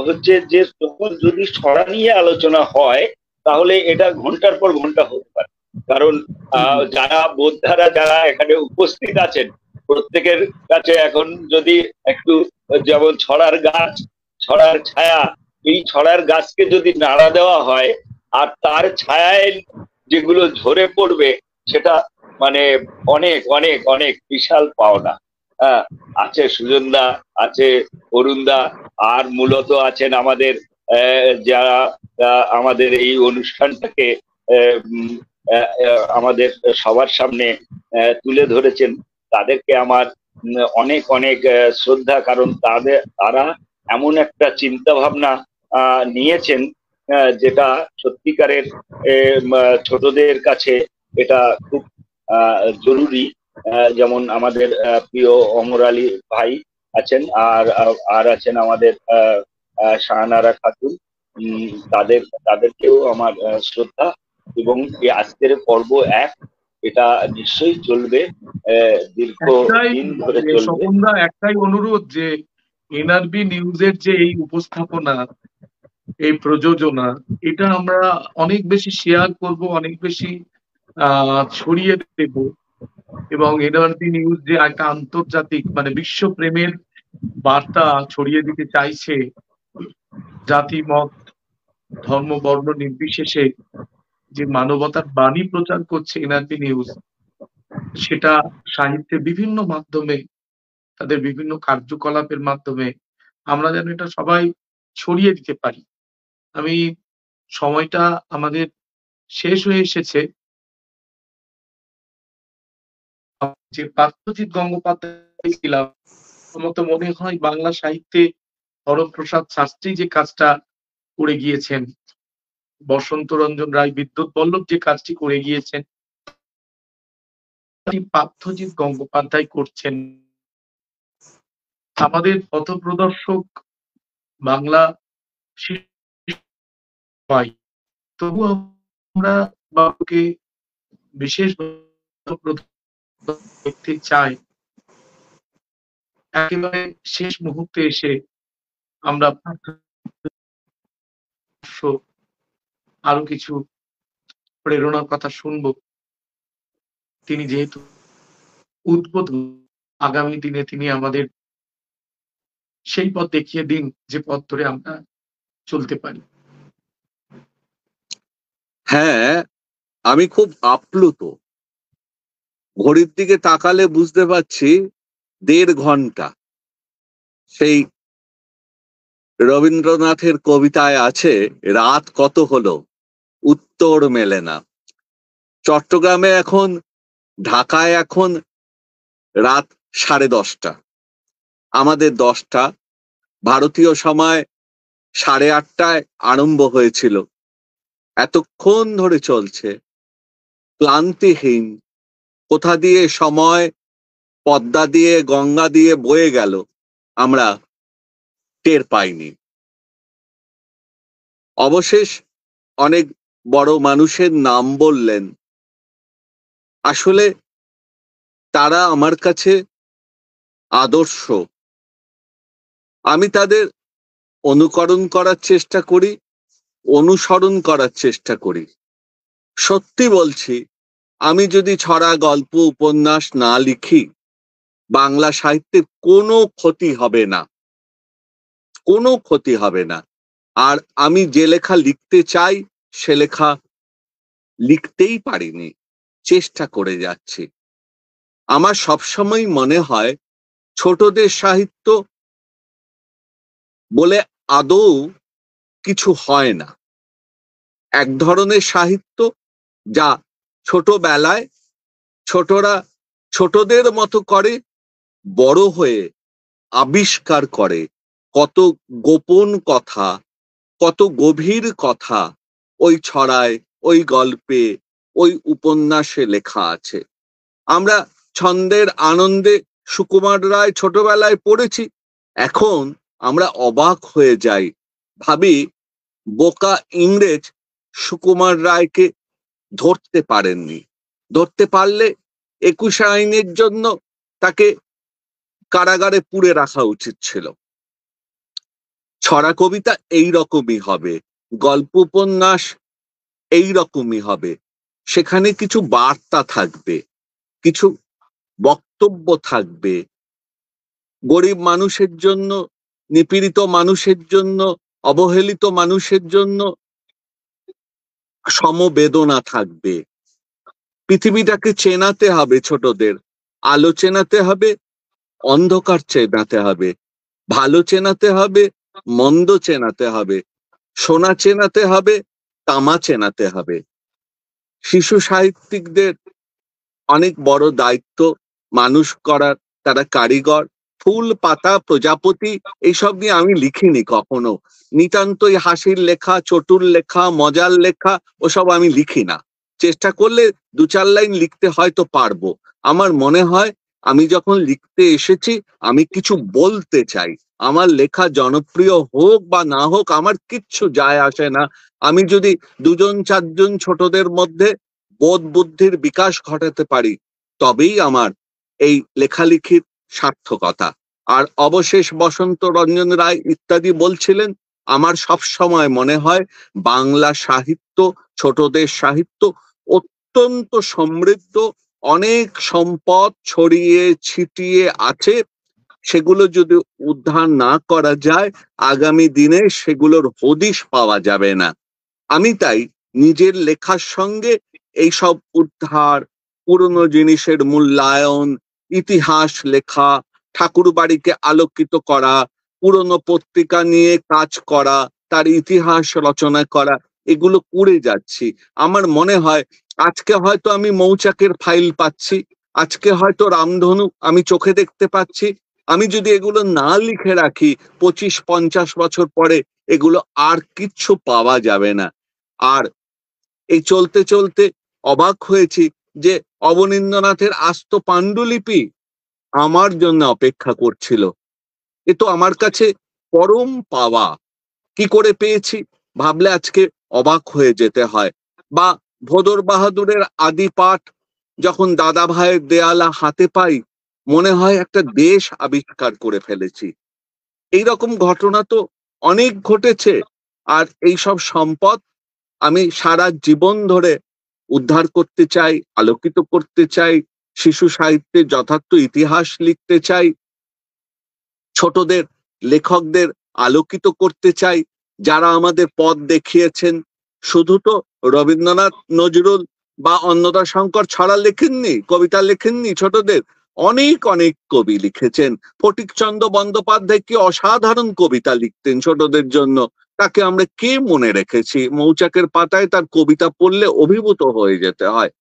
হচ্ছে যে তখন যদি ছড়া নিয়ে আলোচনা হয় তাহলে এটা ঘন্টার পর ঘন্টা হতে পারে। কারণ যারা বোদ্ধারা যারা এখানে উপস্থিত আছেন প্রত্যেকের কাছে এখন যদি একটু, যেমন ছড়ার গাছ, ছড়ার ছায়া, এই ছড়ার গাছকে যদি নাড়া দেওয়া হয় আর তার ছায়ায় যেগুলো ঝরে পড়বে, সেটা মানে অনেক অনেক অনেক বিশাল পাওনা। হ্যাঁ, আছে সুজনদা, আছে অরুণদা, আর মূলত আছেন আমাদের যারা আমাদের এই অনুষ্ঠানটাকে আমাদের সবার সামনে তুলে ধরেছেন। তাদেরকে আমার অনেক অনেক শ্রদ্ধা, কারণ তারা এমন একটা চিন্তা ভাবনা নিয়েছেন যেটা সত্যিকারের ছোটদের কাছে এটা খুব জরুরি। যেমন আমাদের প্রিয় অমর আলী ভাই আছেন, আর আছেন আমাদের শাহানারা খাতুন। তাদেরকেও আমার শ্রদ্ধা। এবং এই আজকের পর্ব 1 এটা নিশ্চয়ই চলবে, দীর্ঘ একটাই দিন ধরে চলবে। স্বপনদা, একটাই অনুরোধ যে এনআরবি নিউজের যে এই উপস্থাপনা, এই প্রযোজনা, এটা আমরা অনেক বেশি শেয়ার করব, অনেক বেশি ছড়িয়ে দেব। এবং এনআরবি নিউজ যে একটা আন্তর্জাতিক মানে বিশ্ব প্রেমের বার্তা ছড়িয়ে দিতে চাইছে, জাতি মত ধর্ম বর্ণ নির্বিশেষে যে মানবতার বাণী প্রচার করছে এনআরবি নিউজ, সেটা সাহিত্যের বিভিন্ন মাধ্যমে, তাদের বিভিন্ন কার্যকলাপের মাধ্যমে আমরা যেন এটা সবাই ছড়িয়ে দিতে পারি। আমি সময়টা আমাদের শেষ হয়ে এসেছে। যে পার্থজিৎ গঙ্গোপাধ্যায় ছিলাম, আমার তো মনে হয় বাংলা সাহিত্যে হরপ্রসাদ শাস্ত্রী যে কাজটা করে গিয়েছেন, বসন্ত রঞ্জন রায় বিদ্যুৎ বল্লভ যে কাজটি করে গিয়েছেন, পার্থজিৎ গঙ্গোপাধ্যায় করছেন। আমাদের পথপ্রদর্শক বাংলা পাই, তবু আমরা বাবুকে বিশেষ দেখতে চাই। একেবারে শেষ মুহূর্তে এসে আমরা আরো কিছু প্রেরণার কথা শুনবো। তিনি যেহেতু উদ্বোধন, আগামী দিনে তিনি আমাদের সেই পথ দেখিয়ে দিন যে পথ ধরে আমরা চলতে পারি। হ্যাঁ, আমি খুব আপ্লুত। ঘড়ির দিকে তাকালে বুঝতে পারছি 1.5 ঘন্টা। সেই রবীন্দ্রনাথের কবিতায় আছে, রাত কত হলো উত্তর মেলে না। চট্টগ্রামে এখন, ঢাকায় এখন রাত 10:30। আমাদের 10টা, ভারতীয় সময় 8:30টায় আরম্ভ হয়েছিল। এতক্ষণ ধরে চলছে, ক্লান্তিহীন। কোথা দিয়ে সময় পদ্মা দিয়ে গঙ্গা দিয়ে বয়ে গেল আমরা টের পাইনি। অবশেষ অনেক বড় মানুষের নাম বললেন। আসলে তারা আমার কাছে আদর্শ। আমি তাদের অনুকরণ করার চেষ্টা করি, অনুসরণ করার চেষ্টা করি। সত্যি বলছি, আমি যদি ছড়া, গল্প, উপন্যাস না লিখি, বাংলা সাহিত্যের কোনো ক্ষতি হবে না, কোনো ক্ষতি হবে না। আর আমি যে লেখা লিখতে চাই সে লেখা লিখতেই পারিনি, চেষ্টা করে যাচ্ছি। আমার সবসময় মনে হয় ছোটদের সাহিত্য বলে আদৌ কিছু হয় না। এক ধরনের সাহিত্য যা ছোটবেলায় ছোটরা ছোটদের মতো করে, বড় হয়ে আবিষ্কার করে কত গোপন কথা, কত গভীর কথা ওই ছড়ায়, ওই গল্পে, ওই উপন্যাসে লেখা আছে। আমরা ছন্দের আনন্দে সুকুমার রায় ছোটবেলায় পড়েছি, এখন আমরা অবাক হয়ে যাই, ভাবি বোকা ইংরেজ সুকুমার রায়কে ধরতে পারেননি, ধরতে পারলে 21 আইনের জন্য তাকে কারাগারে পুরে রাখা উচিত ছিল। ছড়া কবিতা এইরকমই হবে, গল্প উপন্যাস এইরকমই হবে, সেখানে কিছু বার্তা থাকবে, কিছু বক্তব্য থাকবে, গরিব মানুষের জন্য, নিপীড়িত মানুষের জন্য, অবহেলিত মানুষের জন্য সমবেদনা থাকবে। পৃথিবীটাকে চেনাতে হবে ছোটদের, আলো চেনাতে হবে, অন্ধকার চেনাতে হবে, ভালো চেনাতে হবে, মন্দ চেনাতে হবে, সোনা চেনাতে হবে, তামা চেনাতে হবে। শিশু সাহিত্যিকদের অনেক বড় দায়িত্ব মানুষ করার, তারা কারিগর। ফুল পাতা প্রজাপতি এইসব নিয়ে আমি লিখিনি কখনো, নিতান্তই হাসির লেখা, চটুর লেখা, মজার লেখা ওসব আমি লিখি না। চেষ্টা করলে 2-4 লাইন লিখতে হয়তো পারবো। আমার মনে হয় আমি যখন লিখতে এসেছি আমি কিছু বলতে চাই। আমার লেখা জনপ্রিয় হোক বা না হোক আমার কিচ্ছু যায় আসে না। আমি যদি 2-4 জন ছোটদের মধ্যে বোধ বুদ্ধির বিকাশ ঘটাতে পারি তবেই আমার এই লেখালেখির সার্থকতা। আর অবশেষ বসন্ত রঞ্জন রায় ইত্যাদি বলছিলেন, আমার সব সময় মনে হয় বাংলা সাহিত্য, ছোটদের সাহিত্য অত্যন্ত সমৃদ্ধ, অনেক সম্পদ ছড়িয়ে ছিটিয়ে আছে। সেগুলো যদি উদ্ধার না করা যায় আগামী দিনে সেগুলোর হদিশ পাওয়া যাবে না। আমি তাই নিজের লেখার সঙ্গে এইসব উদ্ধার, পুরনো জিনিসের মূল্যায়ন, ইতিহাস লেখা, ঠাকুর বাড়িকে আলোকিত করা, পুরনো পত্রিকা নিয়ে কাজ করা, তার ইতিহাস রচনা করা, এগুলো করে যাচ্ছি। আমার মনে হয় আজকে হয়তো আমি মৌচাকের ফাইল পাচ্ছি, আজকে হয়তো রামধনু আমি চোখে দেখতে পাচ্ছি। আমি যদি এগুলো না লিখে রাখি 25-50 বছর পরে এগুলো আর কিচ্ছু পাওয়া যাবে না। আর এই চলতে চলতে অবাক হয়েছি যে অবনীন্দ্রনাথের আস্ত পাণ্ডুলিপি আমার জন্য অপেক্ষা করছিল। এ তো আমার কাছে পরম পাওয়া। কি করে পেয়েছি ভাবলে আজকে অবাক হয়ে যেতে হয়। বা ভোদর বাহাদুরের আদি পাঠ যখন দাদা ভাইয়ের দেয়ালা হাতে পাই মনে হয় একটা দেশ আবিষ্কার করে ফেলেছি। এইরকম ঘটনা তো অনেক ঘটেছে। আর এইসব সম্পদ আমি সারা জীবন ধরে উদ্ধার করতে চাই, আলোকিত করতে চাই, শিশু সাহিত্যের যথার্থ ইতিহাস লিখতে চাই, ছোটদের লেখকদের আলোকিত করতে চাই যারা আমাদের পথ দেখিয়েছেন। শুধু তো রবীন্দ্রনাথ, নজরুল বা অন্নদাশঙ্কর ছড়া লেখেননি, কবিতা লেখেননি ছোটদের, অনেক অনেক কবি লিখেছেন। ফটিকচন্দ্র বন্দ্যোপাধ্যায় কি অসাধারণ কবিতা লিখতেন ছোটদের জন্য, তাকে আমরা কে মনে রেখেছি? মৌচাকের পাতায় তার কবিতা পড়লে অভিভূত হয়ে যেতে হয়।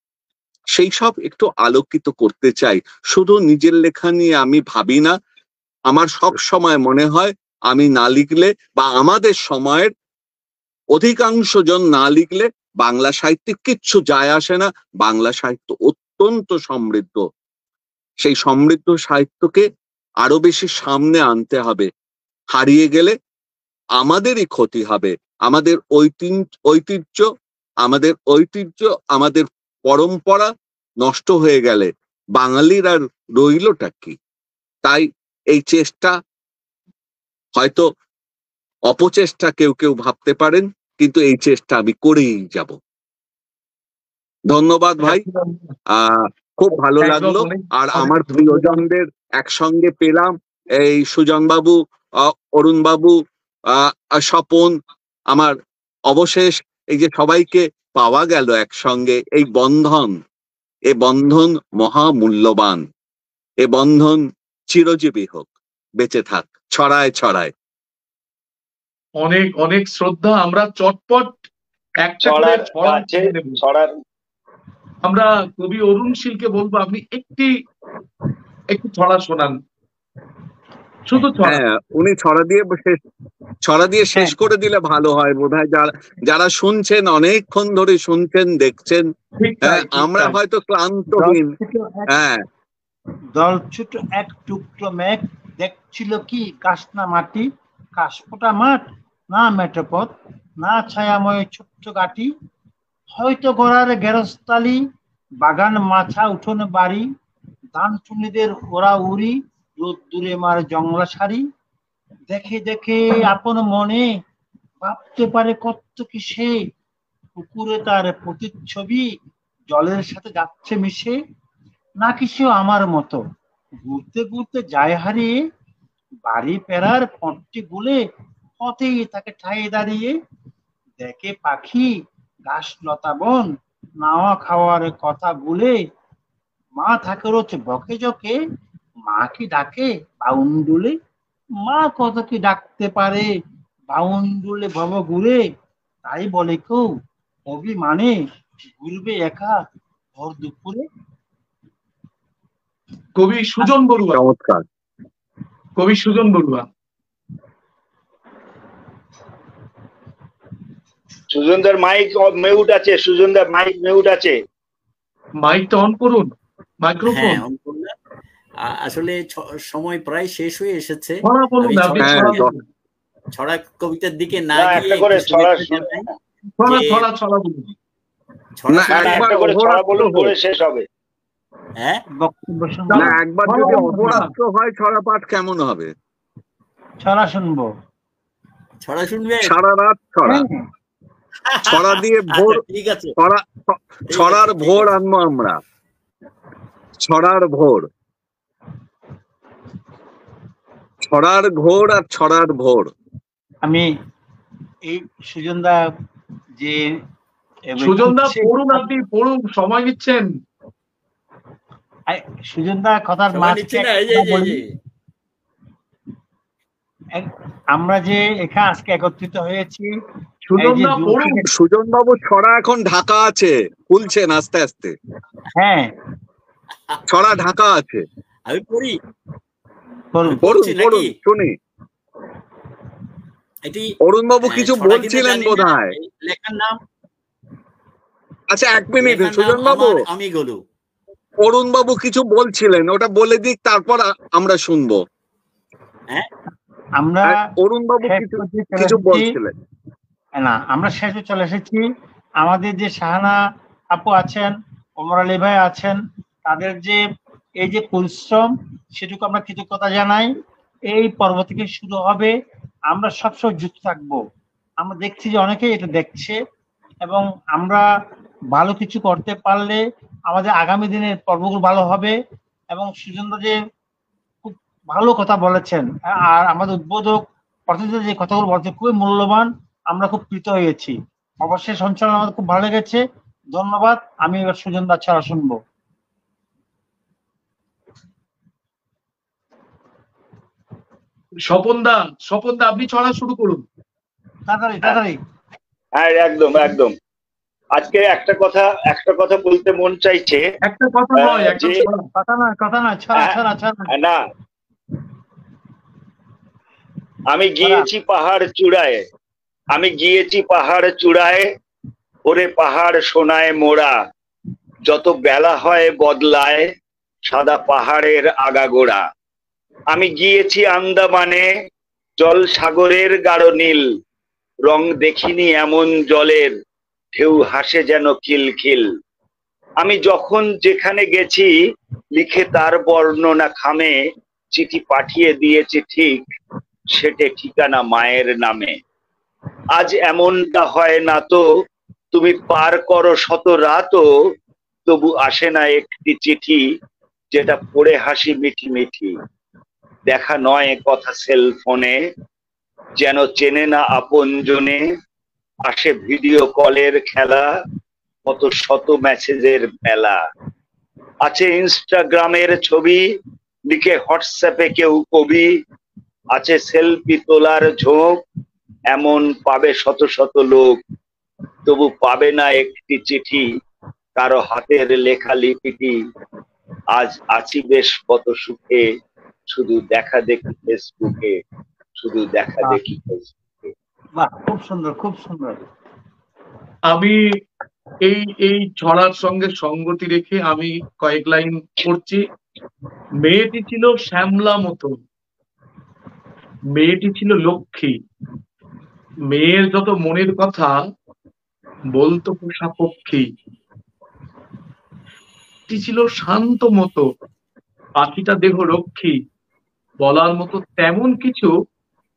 সেই সব একটু আলোকিত করতে চাই। শুধু নিজের লেখা নিয়ে আমি ভাবি না। আমার সব সময় মনে হয় আমি না লিখলে বা আমাদের সময়ের অধিকাংশ জন না লিখলে বাংলা সাহিত্যে কিচ্ছু যায় আসে না। বাংলা সাহিত্য অত্যন্ত সমৃদ্ধ। সেই সমৃদ্ধ সাহিত্যকে আরো বেশি সামনে আনতে হবে। হারিয়ে গেলে আমাদেরই ক্ষতি হবে। আমাদের ঐতিহ্য, আমাদের পরম্পরা নষ্ট হয়ে গেলে বাঙালির আর রইলটা কি? তাই এই চেষ্টা, হয়তো অপচেষ্টা কেউ কেউ ভাবতে পারেন, কিন্তু এই চেষ্টা আমি করেই যাব। ধন্যবাদ ভাই, খুব ভালো লাগলো। আর আমার প্রিয়জনদের একসঙ্গে পেলাম, এই সুজন বাবু, অরুণ বাবু, স্বপন, আমার অবশেষ এই যে সবাইকে পাওয়া গেল একসঙ্গে, এই বন্ধন, এ বন্ধন মহামূল্যবান। এ বন্ধন চিরজীবী হোক, বেঁচে থাক, ছড়ায় ছড়ায়। অনেক অনেক শ্রদ্ধা। আমরা চটপট একটা করে ছড়া, আমরা কবি অরুণ শীলকে বলবো আপনি একটু ছড়া শোনান, শুধু ছড়া। উনি ছড়া দিয়ে শেষ ছড়া দিয়ে শেষ করে দিলে ভালো হয় বোধহয়। যারা শুনছেন, অনেকক্ষণ ধরে শুনছেন, দেখছেন, আমরা হয়তো ক্লান্তহীন। হ্যাঁ, দল ছোট এক টুকরো মেঘ দেখছিল কি কাশনা মাটি, কাশফোটা মাঠ, না মেঠোপথ, না ছায়াময় ছোট্ট গাটি, হয়তো গোড়ার গেরস্তালি, বাগান মাছা উঠোন বাড়ি, ধান চুনিদের ওরা উড়ি, রোদ দূরে মার জংলা সারি। দেখে দেখে আপন মনে ভাবতে পারে কত কি সে, পুকুরে তার প্রতিচ্ছবি জলের সাথে যাচ্ছে মিশে। নাকি সেও আমার মতো ঘুরতে ঘুরতে যায় হারিয়ে, বাড়ি ফেরার পথটি গুলে পথেই তাকে ঠাই দাঁড়িয়ে। দেখে পাখি ঘাস লতা বন, নাওয়া খাওয়ার কথা ভুলে, মা থাকে রোজ বকে জকে, মা কি ডাকে বাউন্ডুলে, মা কত কি ডাকতে পারে বাউন্ডুলে ভব ঘুরে। তাই বলে কেউ অভিমানে ঘুরবে একা ভর দুপুরে। কবি সুজন বড়ুয়া। চমৎকার। কবি সুজন বড়ুয়া। সুজনদার মাইক মিউট আছে, সুজনদার মাইক মিউট আছে। মাইকটা অন করুন, মাইক্রোফোন। আসলে সময় প্রায় শেষ হয়ে এসেছে। ছড়া কবিতার দিকে না গিয়ে শেষ হবে। হ্যাঁ, একবার যদি অপরাধ হয় ছড়া পাঠ কেমন হবে? ছড়া শুনবো। ছড়া শুনবে? সারা রাত ছড়া, ছড়া দিয়ে ভোর। ঠিক আছে, ছড়ার ভোর আনবো আমরা, ছড়ার ভোর, ছড়ার ঘোর আর ছড়ার ভোর। আমি এই সুজনদা যে সুজনদা পড়ুন, আপনি পড়ুন, সময় নিচ্ছেন। সুজনদা কথার আমরা যে এখানে আজকে একত্রিত হয়েছি, সুজন বাবু ছড়া এখন ঢাকা আছে, খুলছেন আস্তে আস্তে। হ্যাঁ, ছড়া ঢাকা আছে। আমি পড়ি, পড়ুন পড়ুন শুনি। অরুণ বাবু কিছু বলছিলেন বোধহয়, লেখার নাম। আচ্ছা, এক মিনিট সুজন বাবু, আমি গলু। অরুণ বাবু কিছু বলছিলেন, ওটা বলে দিক, তারপর আমরা শুনবো। হ্যাঁ, আমরা অরুণ বাবু কিছু বলছিলেন না, আমরা শেষে চলে এসেছি। আমাদের যে শাহানা আপু আছেন, ওমর আলী ভাই আছেন, তাদের যে এই যে পরিশ্রম, সেটুকু আমরা কৃতজ্ঞতা জানাই। এই পর্ব থেকে শুরু হবে, আমরা সবসময় যুক্ত থাকবো। আমরা দেখছি যে অনেকেই এটা দেখছে, এবং আমরা ভালো কিছু করতে পারলে আমাদের আগামী দিনের পর্বগুলো ভালো হবে। এবং সুজনদা যে খুব ভালো কথা বলেছেন, আর আমাদের উদ্বোধক অর্থনীতি যে কথাগুলো বলছে খুবই মূল্যবান, আমরা খুব প্রীত হয়েছি। অবশ্যই সঞ্চালন আমাদের খুব ভালো লেগেছে, ধন্যবাদ। আমি এবার সুজনদা ছাড়া শুনবো। স্বপনদা, স্বপনদা আপনি ছড়া শুরু করুন, তাড়াতাড়ি তাড়াতাড়ি। হ্যাঁ, একদম একদম। আজকে একটা কথা বলতে মন চাইছে। একটা কথা নয়, কথা না, ছড়া ছড়া ছড়া না। আমি গিয়েছি পাহাড় চূড়ায়, আমি গিয়েছি পাহাড় চূড়ায়, ওরে পাহাড় সোনায় মোড়া, যত বেলা হয় বদলায় সাদা পাহাড়ের আগাগোড়া। আমি গিয়েছি আন্দামানে, জল সাগরের গাঢ় নীল, রং দেখিনি এমন জলের, ঢেউ হাসে যেন খিলখিল। আমি যখন যেখানে গেছি লিখে তার বর্ণনা খামে, চিঠি পাঠিয়ে দিয়েছি ঠিক সেটে ঠিকানা মায়ের নামে। আজ এমনটা হয় না তো, তুমি পার করো শত রাতও, তবু আসে না একটি চিঠি যেটা পড়ে হাসি মিঠি মিঠি। দেখা নয় কথা সেল ফোনে, যেন চেনে না আপনজনে, আসে ভিডিও কলের খেলা, কত শত মেসেজের মেলা। আছে ইনস্টাগ্রামের ছবি, লিখে হোয়াটসঅ্যাপে কেউ কবি, আছে সেলফি তোলার ঝোঁক, এমন পাবে শত শত লোক, তবু পাবে না একটি চিঠি কারো হাতের লেখা লিপিটি। আজ আছি বেশ কত সুখে, শুধু দেখা দেখি ফেসবুকে, শুধু দেখা দেখি ফেসবুকে। বাহ, খুব সুন্দর, খুব সুন্দর। আমি এই এই ছড়ার সঙ্গে সঙ্গতি রেখে আমি কয়েক লাইন পড়ছি। মেয়েটি ছিল শ্যামলা মতো, মেয়েটি ছিল লক্ষ্মী, মেয়ের যত মনের কথা বলতো পোষা পক্ষী। মেয়েটি ছিল শান্ত মতো, পাখিটা দেহ রক্ষী, বলার মতো তেমন কিছু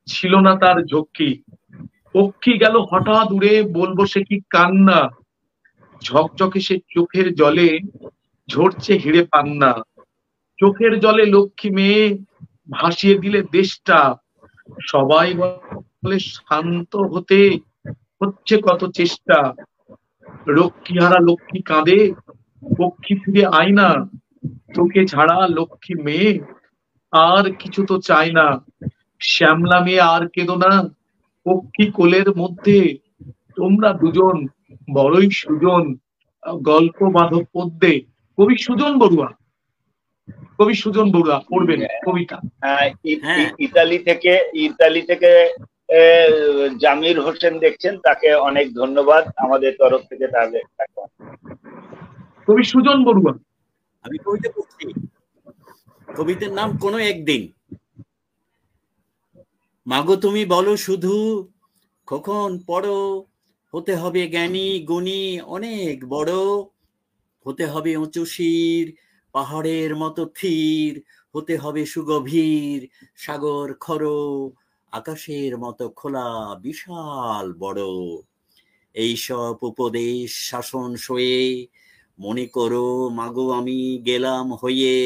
ছিল না তার ঝক্কি। পক্ষী গেল হঠাৎ উড়ে, বলবো সে কি কান্না, ঝকঝকে সে চোখের জলে ঝরছে হিড়ে পান্না। চোখের জলে লক্ষ্মী মেয়ে ভাসিয়ে দিলে দেশটা, সবাই বলে শান্ত হতে হচ্ছে কত চেষ্টা। রক্ষীহারা লক্ষ্মী কাঁদে, পক্ষী ফিরে আয় না, তোকে ছাড়া লক্ষ্মী মেয়ে আর কিছু তো চাই না। শ্যামলা মেয়ে আর কেঁদো না, পক্ষী কোলের মধ্যে, তোমরা দুজন বড়ই সুজন, গল্প বাঁধো পদ্যে। কবি সুজন বড়ুয়া, কবি সুজন বড়ুয়া পড়বেন কবিতা। হ্যাঁ। ইতালি থেকে জামির হোসেন দেখছেন, তাকে অনেক ধন্যবাদ আমাদের তরফ থেকে। তাহলে কবি সুজন বড়ুয়া। আমি কবিতা পড়ছি, কবিতার নাম কোনো একদিন। মাগো তুমি বলো শুধু, কখন পড়ো, হতে হবে জ্ঞানী গুণী অনেক বড়, হতে হবে উঁচু শির পাহাড়ের মতো থির, হতে হবে সুগভীর সাগর খরো, আকাশের মতো খোলা বিশাল বড়। এইসব উপদেশ শাসন সয়ে, মনে করো মাগো আমি গেলাম হয়ে,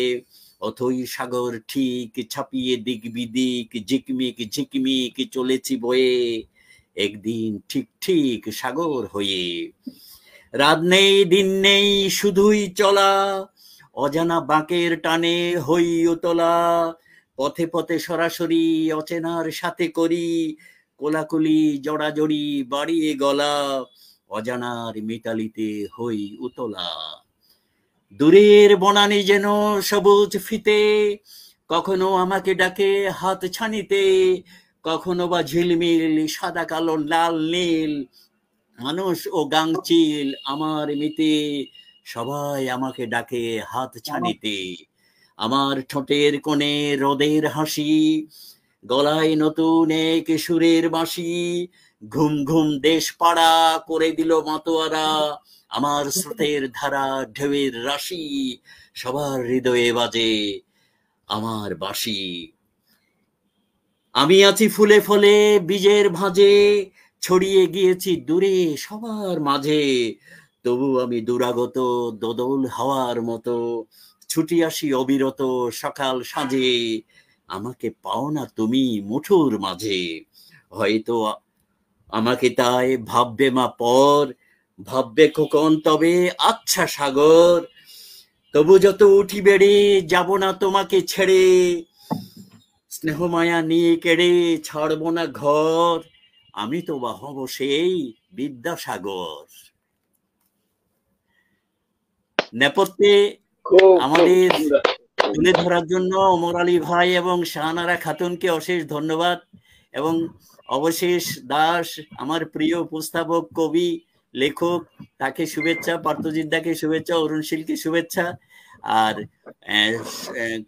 অথই সাগর ঠিক ছাপিয়ে দিক বিদিক, ঝিকমিক ঝিকমিক চলেছি বয়ে, একদিন ঠিক ঠিক সাগর হয়ে। রাত নেই দিন নেই শুধুই চলা, অজানা বাঁকের টানে হই উতলা, পথে পথে সরাসরি অচেনার সাথে করি, কোলাকুলি জড়াজড়ি বাড়িয়ে গলা, অজানার মিতালিতে হই উতলা। দূরের বনানী যেন সবুজ ফিতে, কখনো আমাকে ডাকে হাত ছানিতে, কখনো বা ঝিলমিল সাদা কালো লাল নীল, মানুষ ও গাংচিল আমার মিতে, সবাই আমাকে ডাকে হাত ছানিতে। আমার ঠোঁটের কোণে রোদের হাসি, গলায় নতুন এক সুরের বাঁশি, ঘুম ঘুম দেশ পাড়া করে দিল মাতোয়ারা, আমার স্রোতের ধারা ঢেউয়ের রাশি, সবার হৃদয়ে বাজে আমার বাঁশি। আমি আছি ফুলে ফলে বীজের ভাঁজে, ছড়িয়ে গিয়েছি দূরে সবার মাঝে, তবু আমি দুরাগত দোদল হাওয়ার মতো, ছুটি আসি অবিরত সকাল সাঁঝে, আমাকে পাও না তুমি মুঠোর মাঝে। হয়তো আমাকে তাই ভাববে মা পর, ভাববে খোকন তবে আচ্ছা সাগর, তবু যত উঠি বেড়ে যাব না তোমাকে ছেড়ে, স্নেহ মায়া নিয়ে কেড়ে ছাড়বো না ঘর, আমি তো বা হব সেই বিদ্যাসাগর। নেপথ্যে আমাদের তুলে ধরার জন্য ওমর আলী ভাই এবং শাহানারা খাতুনকে অশেষ ধন্যবাদ, এবং অবশেষ দাস আমার প্রিয় উপস্থাপক কবি লেখক, তাকে শুভেচ্ছা, পার্থজিৎ দাকে শুভেচ্ছা, অরুণশীলকে শুভেচ্ছা, আর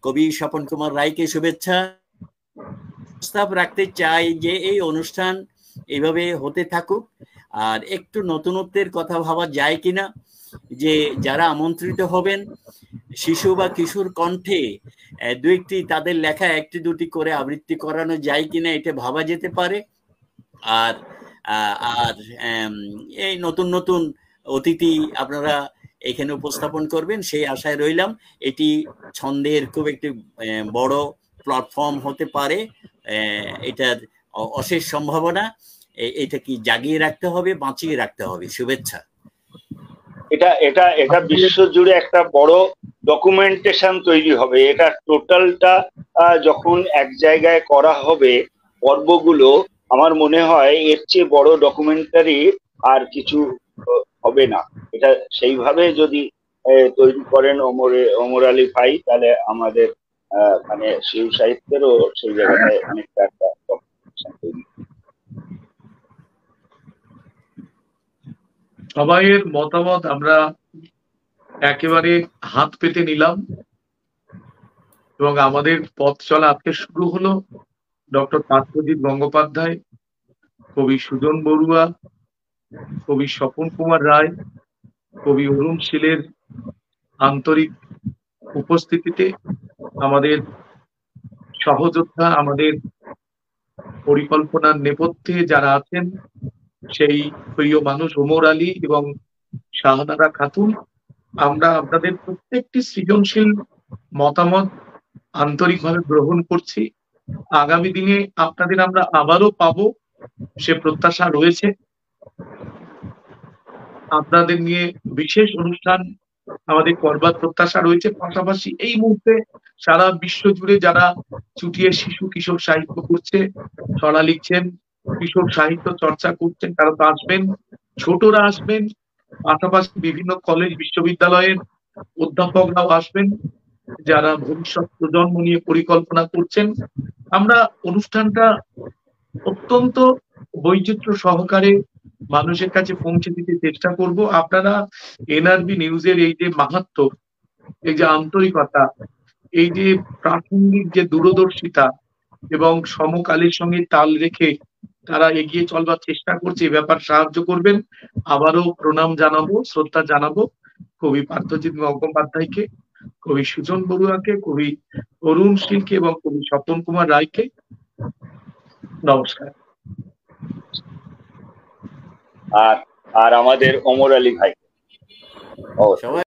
কবি স্বপন কুমার রায়কে শুভেচ্ছা। প্রস্তাব রাখতে চাই যে এই অনুষ্ঠান এইভাবে হতে থাকুক, আর একটু নতুনত্বের কথা ভাবা যায় কিনা, যে যারা আমন্ত্রিত হবেন শিশু বা কিশোর কণ্ঠে দু একটি তাদের লেখা একটি দুটি করে আবৃত্তি করানো যায় কিনা, এটা ভাবা যেতে পারে। আর আর এই নতুন নতুন অতিথি আপনারা এখানে উপস্থাপন করবেন সেই আশায় রইলাম। এটি ছন্দের খুব একটি বড় প্ল্যাটফর্ম হতে পারে, এটার অশেষ সম্ভাবনা, এটা কি জাগিয়ে রাখতে হবে, বাঁচিয়ে রাখতে হবে। শুভেচ্ছা। এটা বিশ্ব জুড়ে একটা বড় ডকুমেন্টেশন তৈরি হবে। এটা টোটালটা যখন এক জায়গায় করা হবে পর্বগুলো, আমার মনে হয় এর চেয়ে বড় ডকুমেন্টারি আর কিছু হবে না। এটা সেইভাবে যদি তৈরি করেন ওমর আলী ভাই, তাহলে আমাদের মানে শিশু সাহিত্যেরও সেই জায়গাটায় অনেকটা একটা ডকুমেন্টেশন তৈরি। সবাইয়ের মতামত আমরা একেবারে হাত পেতে নিলাম এবং আমাদের পথ চলা আজকে শুরু হলো ডক্টর পার্থজিৎ গঙ্গোপাধ্যায়, কবি সুজন বড়ুয়া, কবি স্বপন কুমার রায়, কবি অরুণ শীলের আন্তরিক উপস্থিতিতে আমাদের সহযোদ্ধা, আমাদের পরিকল্পনার নেপথ্যে যারা আছেন সেই প্রিয় মানুষ ওমর আলী এবং শাহানারা খাতুন, আমরা আপনাদের প্রত্যেকটি সৃজনশীল মতামত আন্তরিকভাবে গ্রহণ করছি। আগামী দিনে আপনাদের আমরা আবারও পাবো সে প্রত্যাশা রয়েছে। আপনাদের নিয়ে বিশেষ অনুষ্ঠান আমাদের করবার প্রত্যাশা রয়েছে। পাশাপাশি এই মুহূর্তে সারা বিশ্ব জুড়ে যারা চুটিয়ে শিশু কিশোর সাহিত্য করছে, ছড়া লিখছেন, কিশোর সাহিত্য চর্চা করছেন, তারা তো আসবেন, ছোটরা আসবেন, পাশাপাশি বিভিন্ন কলেজ বিশ্ববিদ্যালয়ের অধ্যাপকরাও আসবেন যারা ভবিষ্যৎ প্রজন্ম নিয়ে পরিকল্পনা করছেন। আমরা অনুষ্ঠানটা অত্যন্ত বৈচিত্র্য সহকারে মানুষের কাছে পৌঁছে দিতে চেষ্টা করব। আপনারা এনআরবি নিউজের এই যে মাহাত্ম্য, এই যে আন্তরিকতা, এই যে প্রাসঙ্গিক যে দূরদর্শিতা এবং সমকালের সঙ্গে তাল রেখে তারা এগিয়ে চলবার চেষ্টা করছে, এ ব্যাপার সাহায্য করবেন। আবারও প্রণাম জানাবো, শ্রদ্ধা জানাবো কবি পার্থজিৎ গঙ্গোপাধ্যায়কে, কবি সুজন বড়ুয়াকে, কবি অরুণ শীলকে এবং কবি স্বপন কুমার রায়কে। নমস্কার। আর আমাদের ওমর আলী ভাই সবাই